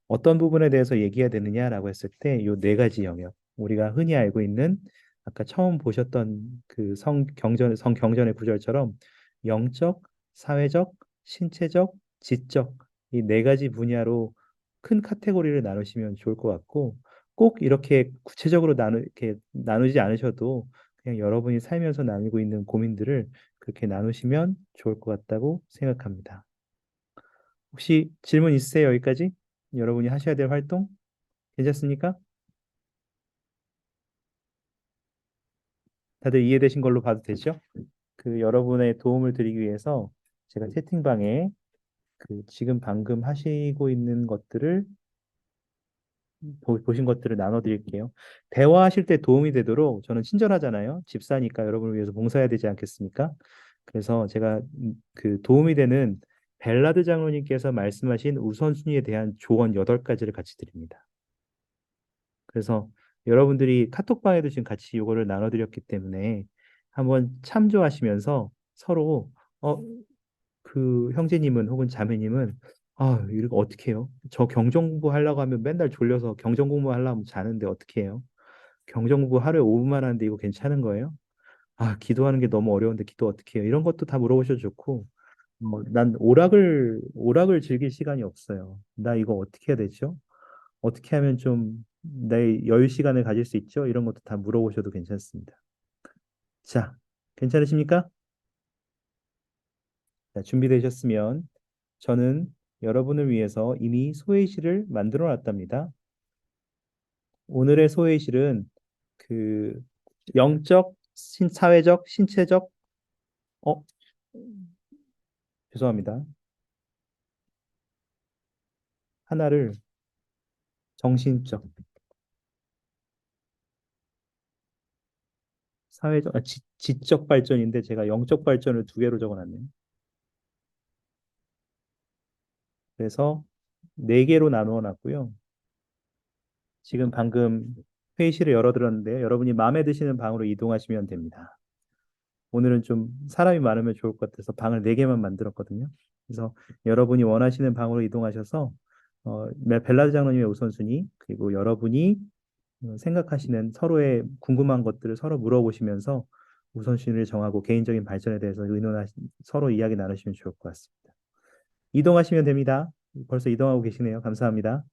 어떤 부분에 대해서 얘기해야 되느냐라고 했을 때 요 네 가지 영역, 우리가 흔히 알고 있는 아까 처음 보셨던 그 성경전의 구절처럼 영적, 사회적, 신체적, 지적 이 네 가지 분야로 큰 카테고리를 나누시면 좋을 것 같고 꼭 이렇게 구체적으로 이렇게 나누지 않으셔도 그냥 여러분이 살면서 나누고 있는 고민들을 그렇게 나누시면 좋을 것 같다고 생각합니다. 혹시 질문 있으세요? 여기까지? 여러분이 하셔야 될 활동? 괜찮습니까? 다들 이해되신 걸로 봐도 되죠? 그 여러분의 도움을 드리기 위해서 제가 채팅방에 그 지금 방금 하시고 있는 것들을 보신 것들을 나눠드릴게요. 대화하실 때 도움이 되도록 저는 친절하잖아요. 집사니까 여러분을 위해서 봉사해야 되지 않겠습니까? 그래서 제가 그 도움이 되는 벨라드 장로님께서 말씀하신 우선순위에 대한 조언 8가지를 같이 드립니다. 그래서 여러분들이 카톡방에도 지금 같이 이거를 나눠드렸기 때문에 한번 참조하시면서 서로 그 형제님은 혹은 자매님은 이거 어떻게 해요? 저 경정 공부 하려고 하면 맨날 졸려서 경정 공부 하려고 하면 자는데 어떻게 해요? 경정 공부 하루에 5분만 하는데 이거 괜찮은 거예요? 기도하는 게 너무 어려운데 기도 어떻게 해요? 이런 것도 다 물어보셔도 좋고 난 오락을 즐길 시간이 없어요. 나 이거 어떻게 해야 되죠? 어떻게 하면 좀 내 여유 시간을 가질 수 있죠? 이런 것도 다 물어보셔도 괜찮습니다. 자, 괜찮으십니까? 자, 준비되셨으면 저는 여러분을 위해서 이미 소회실을 만들어 놨답니다. 오늘의 소회실은 그 영적, 사회적, 신체적, 어, 죄송합니다. 하나를 정신적, 사회적, 지적 발전인데 제가 영적 발전을 2개로 적어놨네요. 그래서 4개로 나누어 놨고요. 지금 방금 회의실을 열어드렸는데 여러분이 마음에 드시는 방으로 이동하시면 됩니다. 오늘은 좀 사람이 많으면 좋을 것 같아서 방을 4개만 만들었거든요. 그래서 여러분이 원하시는 방으로 이동하셔서 벨라드 장로님의 우선순위 그리고 여러분이 생각하시는 서로의 궁금한 것들을 서로 물어보시면서 우선순위를 정하고 개인적인 발전에 대해서 서로 이야기 나누시면 좋을 것 같습니다. 이동하시면 됩니다. 벌써 이동하고 계시네요. 감사합니다.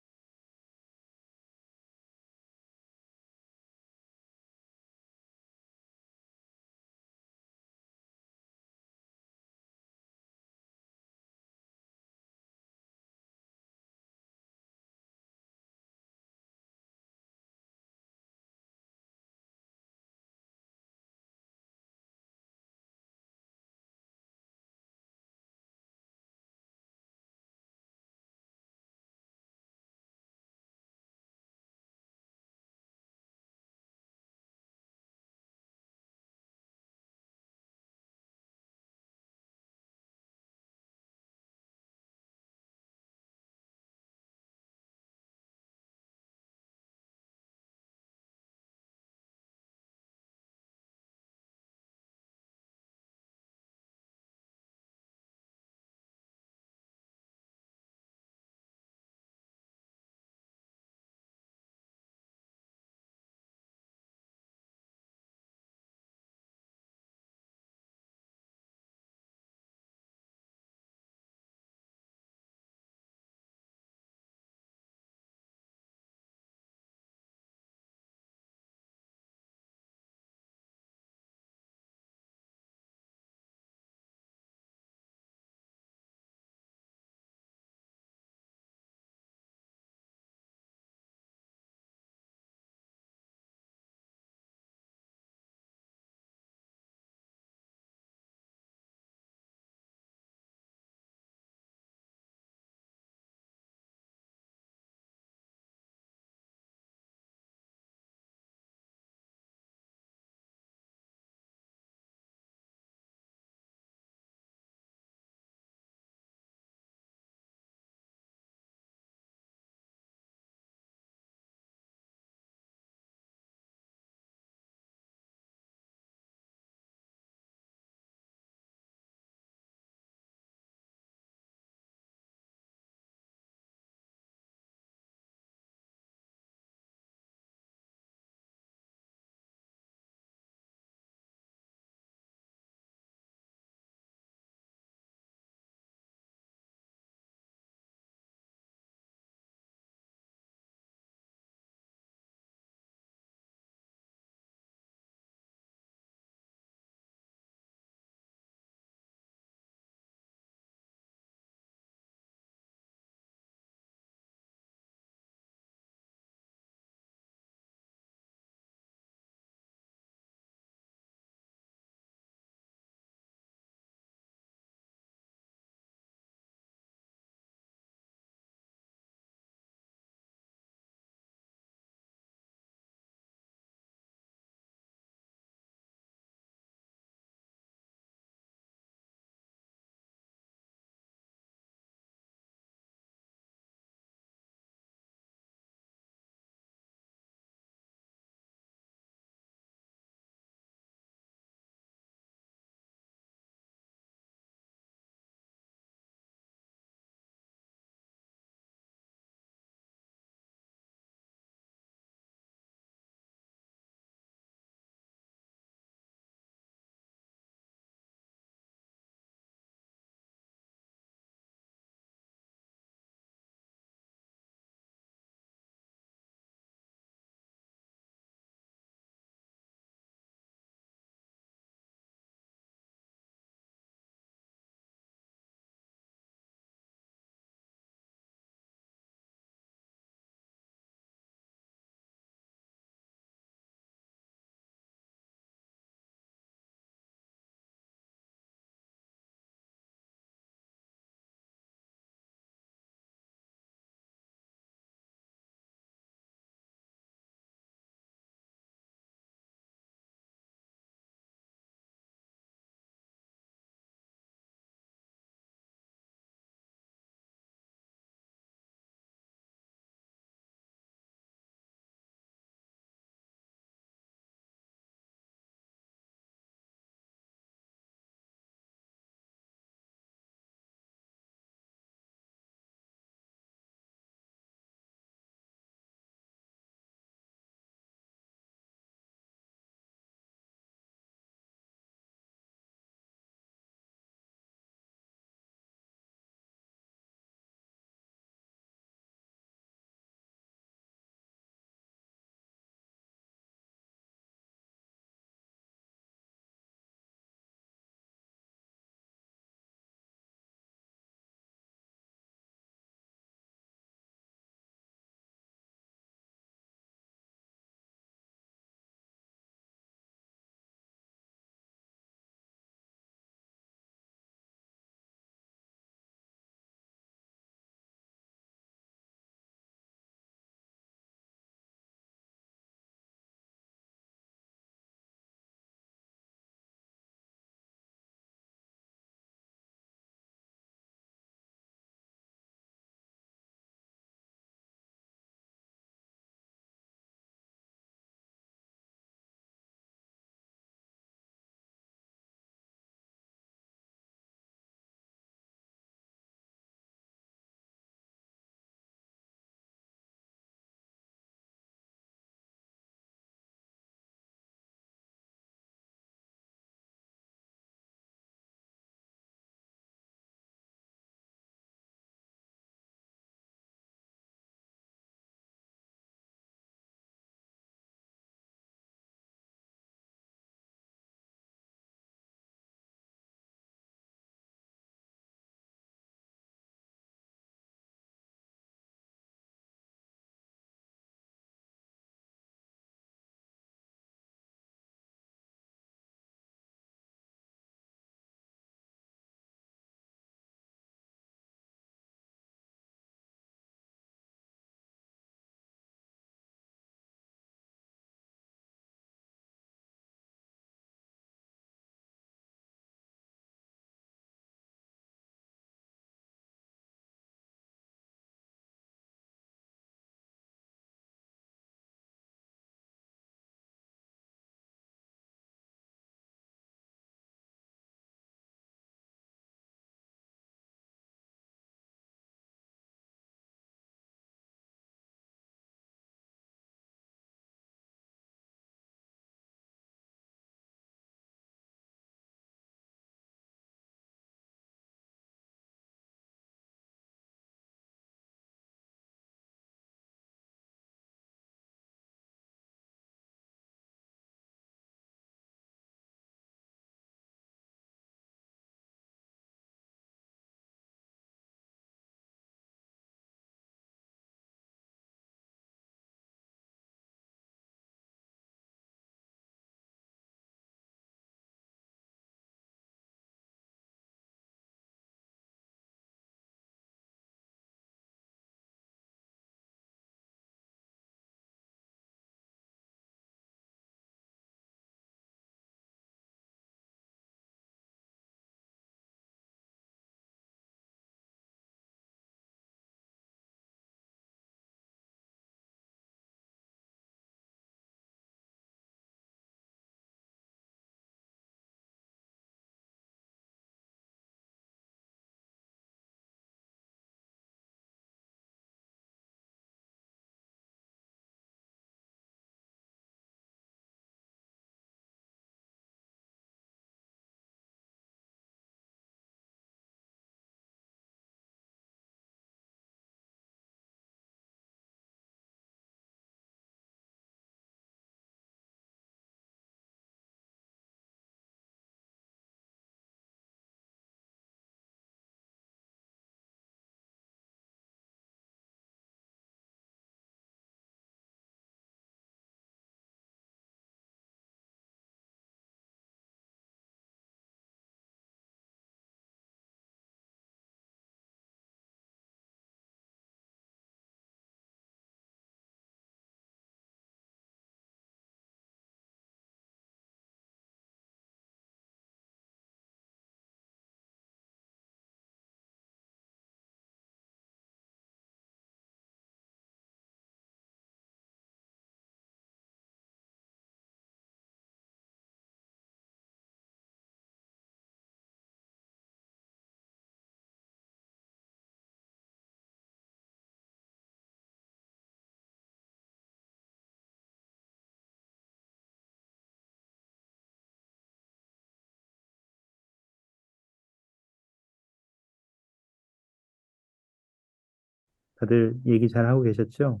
다들 얘기 잘 하고 계셨죠?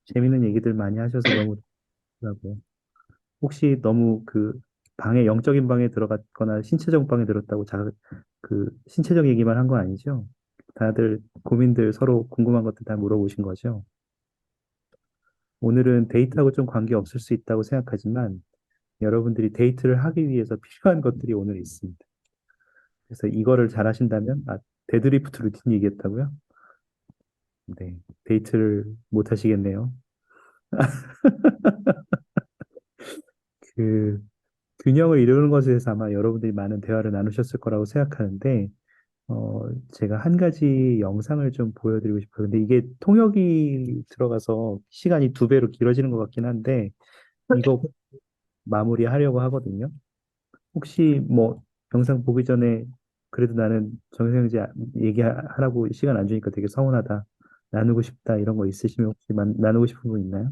재밌는 얘기들 많이 하셔서 너무 좋더라고요. 혹시 너무 그 방에 영적인 방에 들어갔거나 신체적 방에 들었다고 그 신체적 얘기만 한 거 아니죠? 다들 고민들 서로 궁금한 것들 다 물어보신 거죠? 오늘은 데이트하고 좀 관계 없을 수 있다고 생각하지만 여러분들이 데이트를 하기 위해서 필요한 것들이 오늘 있습니다. 그래서 이거를 잘 하신다면, 데드리프트 루틴 얘기했다고요? 네, 데이트를 못 하시겠네요. 그 균형을 이루는 것에 대해서 아마 여러분들이 많은 대화를 나누셨을 거라고 생각하는데, 제가 한 가지 영상을 좀 보여드리고 싶어요. 근데 이게 통역이 들어가서 시간이 2배로 길어지는 것 같긴 한데, 이거 마무리하려고 하거든요. 혹시 뭐 영상 보기 전에 그래도 나는 정성형제 얘기하라고 시간 안 주니까 되게 서운하다, 나누고 싶다 이런 거 있으시면 혹시 나누고 싶은 거 있나요?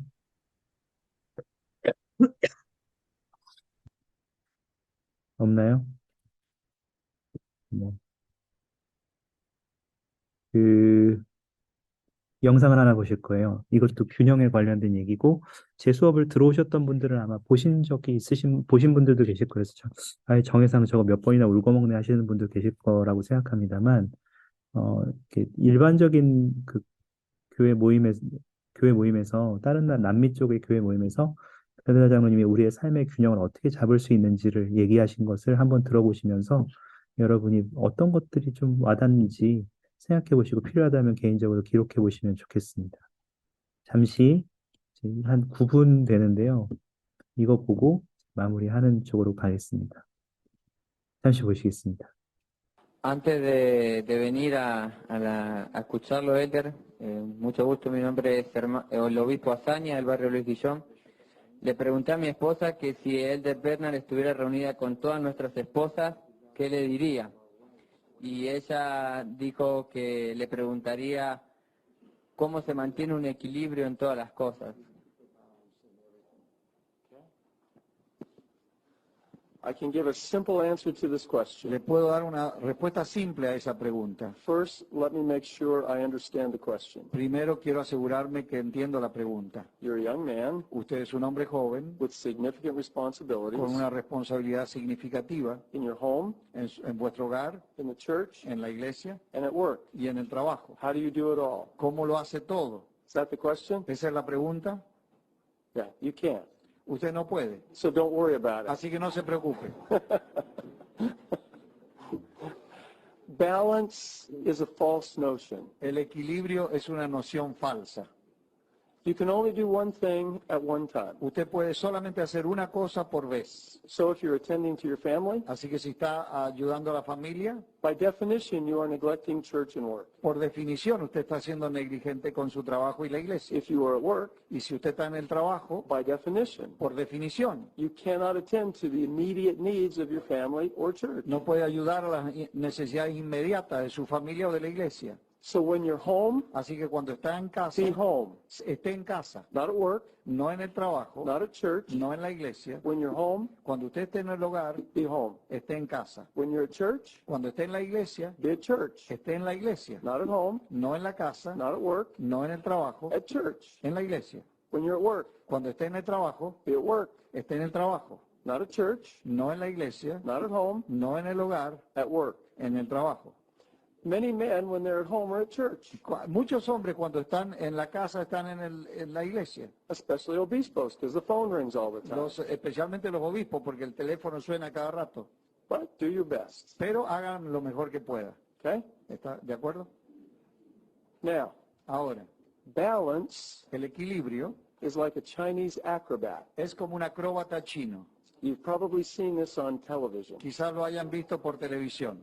없나요? 뭐, 그 영상을 하나 보실 거예요. 이것도 균형에 관련된 얘기고 제 수업을 들어오셨던 분들은 아마 보신 분들도 계실 거예요. 그래서 아예 정혜상 저거 몇 번이나 울고 먹네 하시는 분들 계실 거라고 생각합니다만 이렇게 일반적인 그 교회 모임에 교회 모임에서 다른 남미 쪽의 교회 모임에서 베드라 장로님이 우리의 삶의 균형을 어떻게 잡을 수 있는지를 얘기하신 것을 한번 들어보시면서 여러분이 어떤 것들이 좀 와닿는지 생각해 보시고 필요하다면 개인적으로 기록해 보시면 좋겠습니다. 잠시 지금 한 9분 되는데요. 이거 보고 마무리하는 쪽으로 가겠습니다. 잠시 보시겠습니다. Antes de venir a escucharlo, Elder, mucho gusto, mi nombre es el obispo Azaña, del barrio Luis Guillón. Le pregunté a mi esposa que si Elder Bernal estuviera reunida con todas nuestras esposas, ¿qué le diría? Y ella dijo que le preguntaría cómo se mantiene un equilibrio en todas las cosas. I can give a simple answer to this question. Le puedo dar una respuesta simple a esa pregunta. First, let me make sure I understand the question. Primero quiero asegurarme que entiendo la pregunta. You're a young man Usted es un hombre joven with significant responsibilities con una responsabilidad significativa in your home, en vuestro hogar, in the church, en la iglesia and at work. y en el trabajo. How do you do it all? ¿Cómo lo hace todo? Is that the question? ¿Esa es la pregunta? Yeah, you can't. Usted no puede. So don't worry about it. Así que no se preocupe. Balance is a false notion. El equilibrio es una noción falsa. You can only do one thing at one time. Usted puede solamente hacer una cosa por vez. So if you're attending to your family, Así que si está ayudando a la familia, by definition, you are neglecting church and work. por definición usted está siendo negligente con su trabajo y la iglesia. If you are at work, Y si usted está en el trabajo, by definition, por definición, you cannot attend to the immediate needs of your family or church. no puede ayudar a las necesidades inmediatas de su familia o de la iglesia. So when you're home, Así que cuando está en casa, be home. esté en casa, Not at work, no en el trabajo, not at church. no en la iglesia. When you're home, Cuando usted esté en el hogar, be home. esté en casa. When you're at church, Cuando esté en la iglesia, be at church. esté en la iglesia. Not at home, No en la casa, not at work, no en el trabajo, at church. en la iglesia. When you're at work, Cuando esté en el trabajo, be at work. esté en el trabajo. Not at church, No en la iglesia, not at home, no en el hogar, at work. en el trabajo. Many men, when they're at home, are at church, Muchos hombres cuando están en la casa están en la iglesia. especially obispos, because the phone rings all the time. Especialmente los obispos, porque el teléfono suena cada rato. But do your best, Pero hagan lo mejor que puedan. okay? ¿Está de acuerdo? Now, Ahora, balance el equilibrio is like a Chinese acrobat. es como un acróbata chino. You've probably seen this on television. Quizás lo hayan visto por televisión.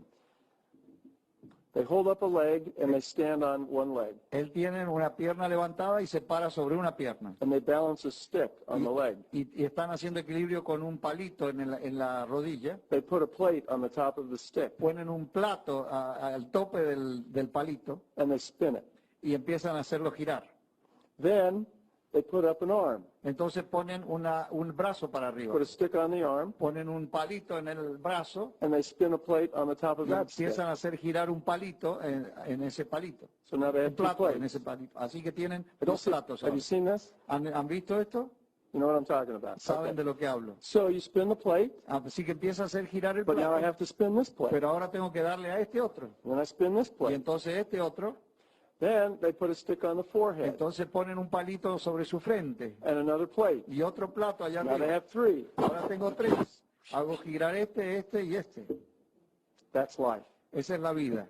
They hold up a leg and they stand on one leg, Él tiene una pierna levantada y se para sobre una pierna. and they balance a stick on the leg. Y están haciendo equilibrio con un palito en la rodilla. They put a plate on the top of the stick, Ponen un plato al tope del palito and they spin it. y empiezan a hacerlo girar. Then they put up an arm, Entonces ponen un brazo para arriba, put a stick on the arm, ponen un palito en el brazo and they spin a plate on the top of y that stick. empiezan a hacer girar un palito en ese palito, So now they un have two plato en plates. ese palito. Así que tienen Have you dos seen- platos have ahora. you seen this? ¿Han visto esto? You know what I'm talking about. Saben Okay. de lo que hablo. So you spin the plate, Así que empieza a hacer girar el but now I plato, have to spin this plate. pero ahora tengo que darle a este otro. When I spin this Y plate, entonces este otro, then they put a stick on the forehead entonces ponen un palito sobre su frente and another plate. y otro plato allá Now they arriba. have three. Ahora tengo tres. Hago girar este y este. That's life. Esa es la vida.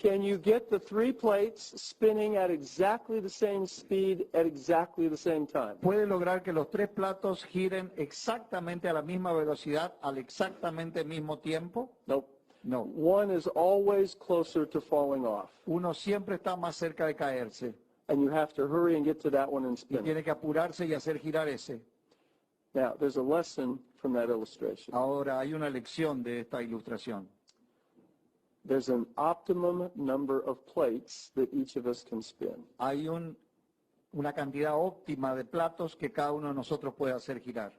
Can you get the three plates spinning at exactly the same speed at exactly the same time? Puede lograr que los tres platos giren exactamente a la misma velocidad al exactamente mismo tiempo. Nope. No. One is always closer to falling off, Uno siempre está más cerca de caerse and you have to hurry and get to that one and y spin it. tiene que apurarse y hacer girar ese. Now, there's a lesson from that illustration. Ahora hay una lección de esta ilustración. There's an optimum number of plates that each of us can spin. Hay una cantidad óptima de platos que cada uno de nosotros puede hacer girar.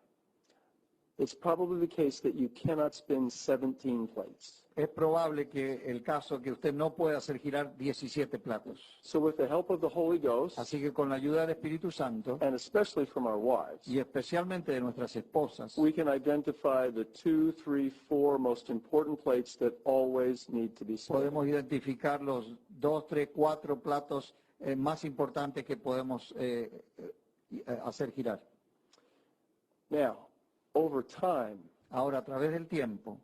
It's probably the case that you cannot spin 17 plates. Es probable que el caso que usted no pueda hacer girar 17 platos. So with the help of the Holy Ghost, Así que con la ayuda del Espíritu Santo and especially from our wives, y especialmente de nuestras esposas, we can identify the 2, 3, 4 most important plates that always need to be spun. podemos identificar los 2, 3, 4 platos más importantes que podemos hacer girar. Now, over time, Ahora, a través del tiempo,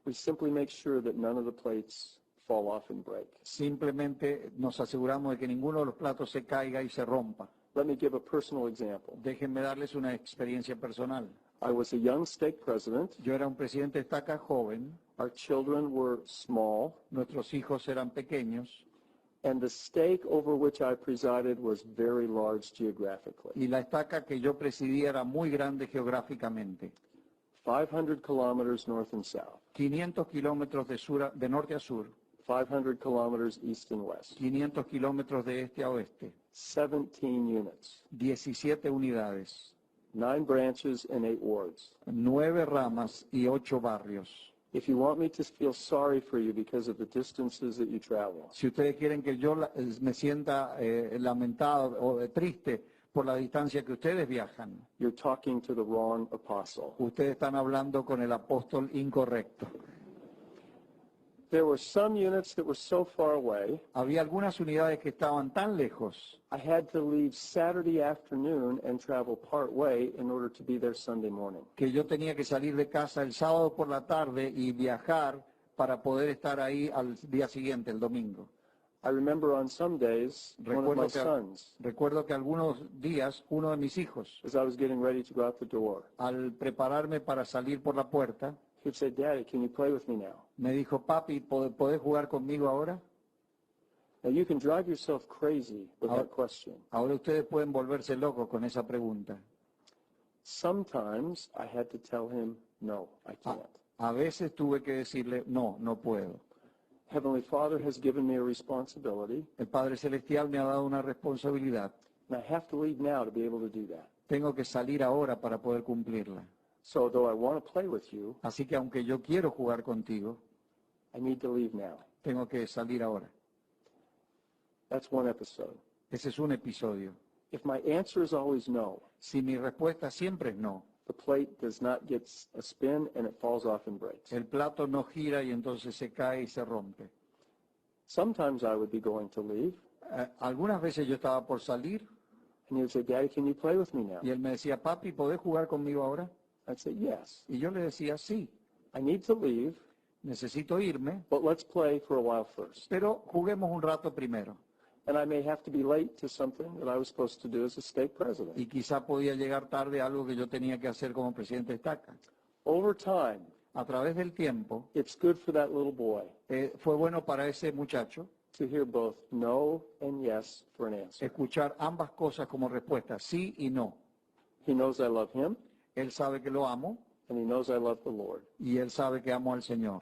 we simply make sure that none of the plates fall off and break. simplemente nos aseguramos de que ninguno de los platos se caiga y se rompa. Let me give a personal example. Déjenme darles una experiencia personal. I was a young stake president. Yo era un presidente de estaca joven, Our children were small, nuestros hijos eran pequeños and the stake over which I presided was very large geographically. y la estaca que yo presidía era muy grande geográficamente. 500 kilometers north and south, 500 kilómetros de norte a sur, 500 kilometers east and west, 500 kilómetros de este a oeste, 17 units, 17 unidades, 9 branches and 8 wards. 9 ramas y 8 barrios. If you want me to feel sorry for you because of the distances that you travel, Si ustedes quieren que yo me sienta lamentado o triste por la distancia que ustedes viajan, you're talking to the wrong apostle. ustedes están hablando con el apóstol incorrecto. There were some units that were so far away, Había algunas unidades que estaban tan lejos I had to leave Saturday afternoon and travel part way in order to be there Sunday morning. que yo tenía que salir de casa el sábado por la tarde y viajar para poder estar ahí al día siguiente, el domingo. I remember on some days, one of my sons, Recuerdo que algunos días uno de mis hijos, as I was getting ready to go out the door, al prepararme para salir por la puerta, he'd say, "Daddy, can you play with me now?" me dijo, papi, ¿podés jugar conmigo ahora? Now you can drive yourself crazy with Ahora- that question. Ahora ustedes pueden volverse locos con esa pregunta. Sometimes I had to tell him, "No, I can't." A veces tuve que decirle, no, no puedo. Heavenly Father has given me a responsibility, El Padre Celestial me ha dado una responsabilidad. and I have to leave now to be able to do that. Tengo que salir ahora para poder cumplirla. So though I want to play with you, Así que aunque yo quiero jugar contigo, I need to leave now. tengo que salir ahora. That's one episode. Ese es un episodio. If my answer is always no, Si mi respuesta siempre es no, the plate does not get a spin and it falls off and breaks. el plato no gira y entonces se cae y se rompe. Sometimes I would be going to leave, Algunas veces yo estaba por salir and he would say, "Daddy, can you play with me now?" y él me decía, papi, ¿podés jugar conmigo ahora? I'd say, "Yes, Y yo le decía, sí, I need to leave, necesito irme, but let's play for a while first." pero juguemos un rato primero. And I may have to be late to something that I was supposed to do as a stake president. Y quizá podía llegar tarde a algo que yo tenía que hacer como presidente de estaca. Over time, A través del tiempo, it's good for that little boy fue bueno para ese muchacho to hear both no and yes for an answer. escuchar ambas cosas como respuesta, sí y no. He knows I love him, Él sabe que lo amo and he knows I love the Lord. y él sabe que amo al Señor.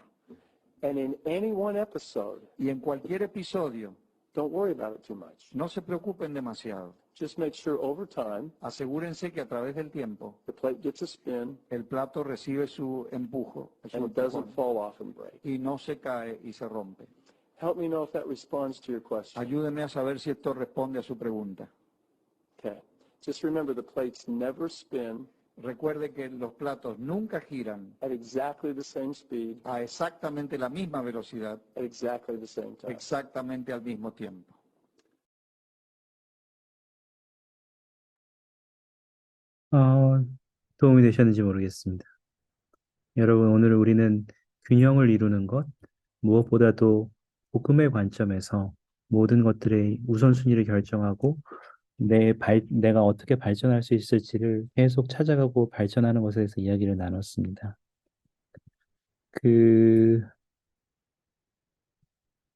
And in any one episode, Y en cualquier episodio, don't worry about it too much. no se preocupen demasiado. Just make sure over time Asegúrense que a través del tiempo the plate gets a spin el plato recibe su empujo, su and it doesn't empujón, fall off and break. y no se cae y se rompe. Help me know if that responds to your question. Ayúdeme a saber si esto responde a su pregunta. Okay. Just remember the plates never spin Recuerde que los platos nunca giran at exactly the same speed a exactamente la misma velocidad, at exactly the same time. exactamente al mismo tiempo. 도움이 되셨는지 모르겠습니다. 여러분, 오늘 우리는 균형을 이루는 것, 무엇보다도 복음의 관점에서 모든 것들의 우선순위를 결정하고 내가 어떻게 발전할 수 있을지를 계속 찾아가고 발전하는 것에 대해서 이야기를 나눴습니다.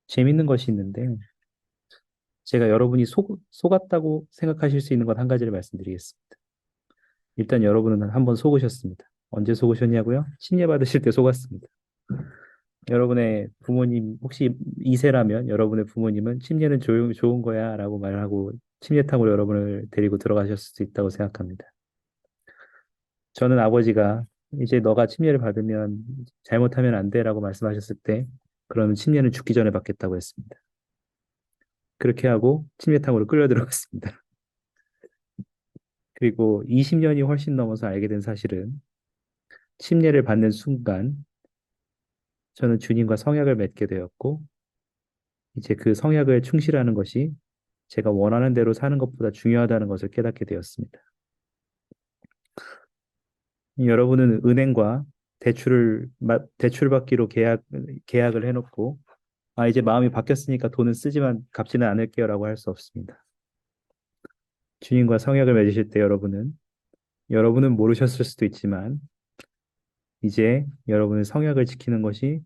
재밌는 것이 있는데, 제가 여러분이 속았다고 생각하실 수 있는 것 한 가지를 말씀드리겠습니다. 일단 여러분은 한번 속으셨습니다. 언제 속으셨냐고요? 침례 받으실 때 속았습니다. 여러분의 부모님, 혹시 2세라면 여러분의 부모님은 침례는 좋은 거야 라고 말하고 침례탕으로 여러분을 데리고 들어가셨을 수 있다고 생각합니다. 저는 아버지가 이제 너가 침례를 받으면 잘못하면 안 돼 라고 말씀하셨을 때 그러면 침례는 죽기 전에 받겠다고 했습니다. 그렇게 하고 침례탕으로 끌려 들어갔습니다. 그리고 20년이 훨씬 넘어서 알게 된 사실은 침례를 받는 순간 저는 주님과 성약을 맺게 되었고 이제 그 성약을 충실하는 것이 제가 원하는 대로 사는 것보다 중요하다는 것을 깨닫게 되었습니다. 여러분은 은행과 대출 받기로 계약을 해놓고 이제 마음이 바뀌었으니까 돈은 쓰지만 갚지는 않을게요 라고 할 수 없습니다. 주님과 성약을 맺으실 때 여러분은 모르셨을 수도 있지만 이제 여러분의 성약을 지키는 것이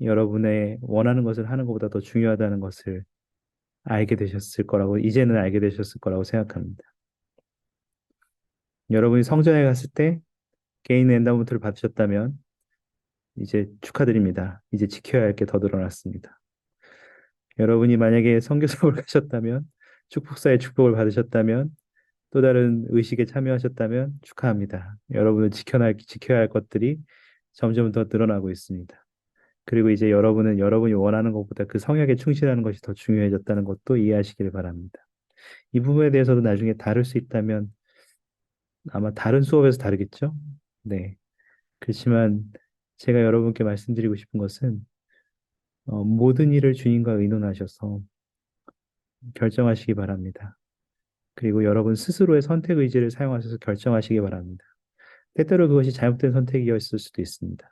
여러분의 원하는 것을 하는 것보다 더 중요하다는 것을 이제는 알게 되셨을 거라고 생각합니다. 여러분이 성전에 갔을 때 개인 엔다운트를 받으셨다면 이제 축하드립니다. 이제 지켜야 할 게 더 늘어났습니다. 여러분이 만약에 선교 수업을 가셨다면 축복사의 축복을 받으셨다면 또 다른 의식에 참여하셨다면 축하합니다. 여러분은 지켜야 할 것들이 점점 더 늘어나고 있습니다. 그리고 이제 여러분이 원하는 것보다 그 성약에 충실하는 것이 더 중요해졌다는 것도 이해하시길 바랍니다. 이 부분에 대해서도 나중에 다룰 수 있다면 아마 다른 수업에서 다르겠죠? 네. 그렇지만 제가 여러분께 말씀드리고 싶은 것은 모든 일을 주님과 의논하셔서 결정하시기 바랍니다. 그리고 여러분 스스로의 선택 의지를 사용하셔서 결정하시기 바랍니다. 때때로 그것이 잘못된 선택이었을 수도 있습니다.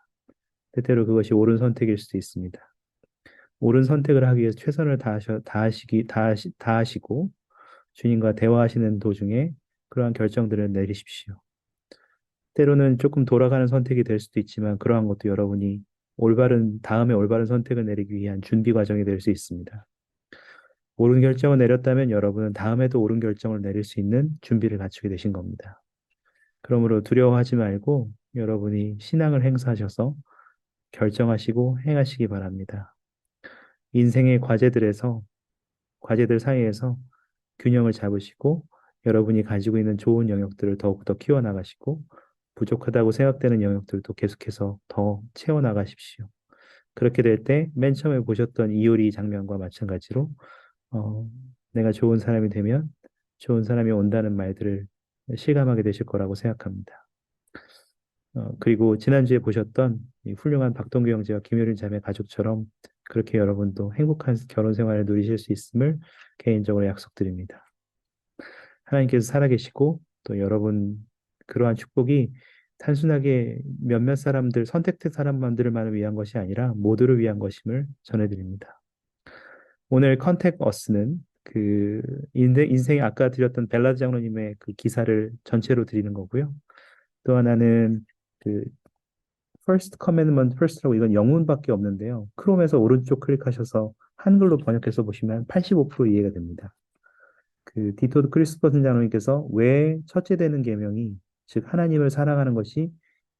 때때로 그것이 옳은 선택일 수도 있습니다. 옳은 선택을 하기 위해서 최선을 다하시고 주님과 대화하시는 도중에 그러한 결정들을 내리십시오. 때로는 조금 돌아가는 선택이 될 수도 있지만 그러한 것도 여러분이 다음에 올바른 선택을 내리기 위한 준비 과정이 될 수 있습니다. 옳은 결정을 내렸다면 여러분은 다음에도 옳은 결정을 내릴 수 있는 준비를 갖추게 되신 겁니다. 그러므로 두려워하지 말고 여러분이 신앙을 행사하셔서 결정하시고 행하시기 바랍니다. 인생의 과제들 사이에서 균형을 잡으시고 여러분이 가지고 있는 좋은 영역들을 더욱더 키워나가시고 부족하다고 생각되는 영역들도 계속해서 더 채워나가십시오. 그렇게 될 때 맨 처음에 보셨던 이효리 장면과 마찬가지로 내가 좋은 사람이 되면 좋은 사람이 온다는 말들을 실감하게 되실 거라고 생각합니다. 그리고 지난주에 보셨던 이 훌륭한 박동규 형제와 김효린 자매 가족처럼 그렇게 여러분도 행복한 결혼 생활을 누리실 수 있음을 개인적으로 약속드립니다. 하나님께서 살아계시고 또 여러분 그러한 축복이 단순하게 몇몇 사람들, 선택된 사람만들만을 위한 것이 아니라 모두를 위한 것임을 전해드립니다. 오늘 컨택 어스는 그 인생에 아까 드렸던 벨라드 장로님의 그 기사를 전체로 드리는 거고요. 또 하나는 그 First Commandment First라고 이건 영문밖에 없는데요. 크롬에서 오른쪽 클릭하셔서 한글로 번역해서 보시면 85% 이해가 됩니다. 그 디토드 크리스퍼슨 장로님께서 왜 첫째 되는 계명이 즉 하나님을 사랑하는 것이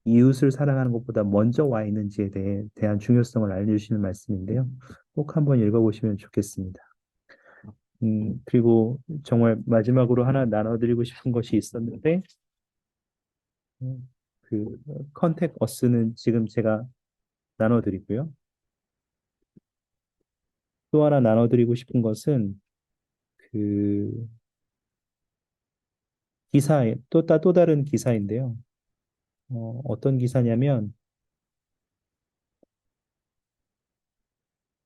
이웃을 사랑하는 것보다 먼저 와 있는지에 대한 중요성을 알려주시는 말씀인데요. 꼭 한번 읽어보시면 좋겠습니다. 그리고 정말 마지막으로 하나 나눠드리고 싶은 것이 있었는데, 그 컨택 어스는 지금 제가 나눠드리고요. 또 하나 나눠드리고 싶은 것은 그 기사에 또 다른 기사인데요. 어떤 기사냐면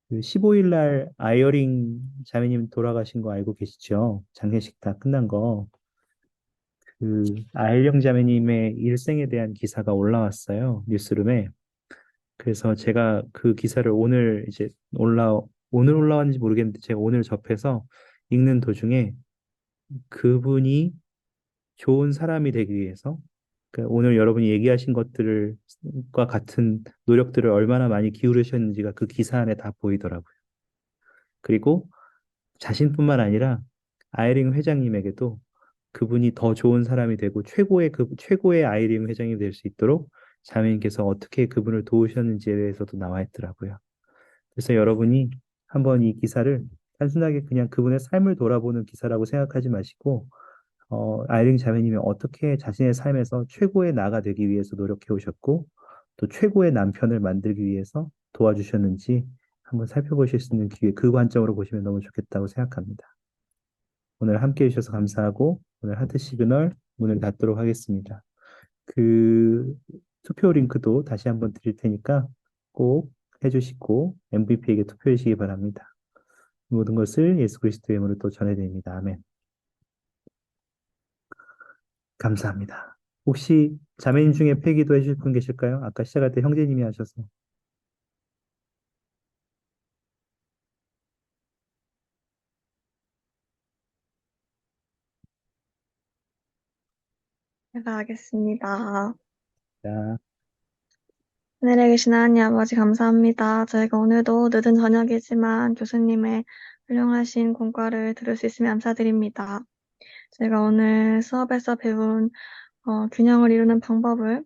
그 15일 날 아이어링 자매님 돌아가신 거 알고 계시죠? 장례식 다 끝난 거. 그 아이어링 자매님의 일생에 대한 기사가 올라왔어요. 뉴스룸에. 그래서 제가 그 기사를 오늘 올라왔는지 모르겠는데 제가 오늘 접해서 읽는 도중에 그분이 좋은 사람이 되기 위해서 그러니까 오늘 여러분이 얘기하신 것들과 같은 노력들을 얼마나 많이 기울이셨는지가 그 기사 안에 다 보이더라고요. 그리고 자신뿐만 아니라 아이링 회장님에게도 그분이 더 좋은 사람이 되고 최고의 아이링 회장이 될 수 있도록 자매님께서 어떻게 그분을 도우셨는지에 대해서도 나와 있더라고요. 그래서 여러분이 한번 이 기사를 단순하게 그냥 그분의 삶을 돌아보는 기사라고 생각하지 마시고 아이린 자매님이 어떻게 자신의 삶에서 최고의 나가 되기 위해서 노력해 오셨고 또 최고의 남편을 만들기 위해서 도와주셨는지 한번 살펴보실 수 있는 기회, 그 관점으로 보시면 너무 좋겠다고 생각합니다. 오늘 함께 해주셔서 감사하고 오늘 하트 시그널 문을 닫도록 하겠습니다. 그 투표 링크도 다시 한번 드릴 테니까 꼭 해주시고 MVP에게 투표해 주시기 바랍니다. 모든 것을 예수 그리스도의 이름으로 또 전해드립니다. 아멘. 감사합니다. 혹시 자매님 중에 폐기도 해주실 분 계실까요? 아까 시작할 때 형제님이 하셔서. 제가 하겠습니다. 자, 하늘에 계신 하나님 아버지 감사합니다. 저희가 오늘도 늦은 저녁이지만 교수님의 훌륭하신 공과를 들을 수 있으면 감사드립니다. 저희가 오늘 수업에서 배운 균형을 이루는 방법을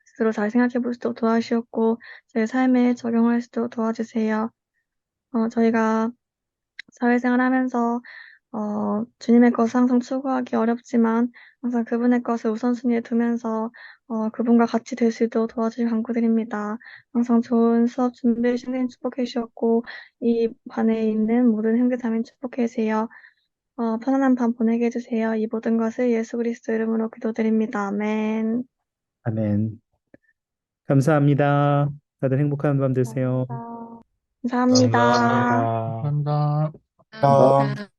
스스로 잘 생각해 볼 수 있도록 도와주셨고 저희 삶에 적용할 수 있도록 도와주세요. 저희가 사회생활 하면서 주님의 것을 항상 추구하기 어렵지만 항상 그분의 것을 우선순위에 두면서 그분과 같이 될 수 있도록 도와주실 간구드립니다. 항상 좋은 수업 준비해 주신 선생님 축복해 주셨고 이 반에 있는 모든 형제 자매 축복해 주세요. 편안한 밤 보내게 해주세요. 이 모든 것을 예수 그리스도 이름으로 기도드립니다. 아멘. 아멘. 감사합니다. 다들 행복한 밤 되세요. 감사합니다. 감사합니다. 아.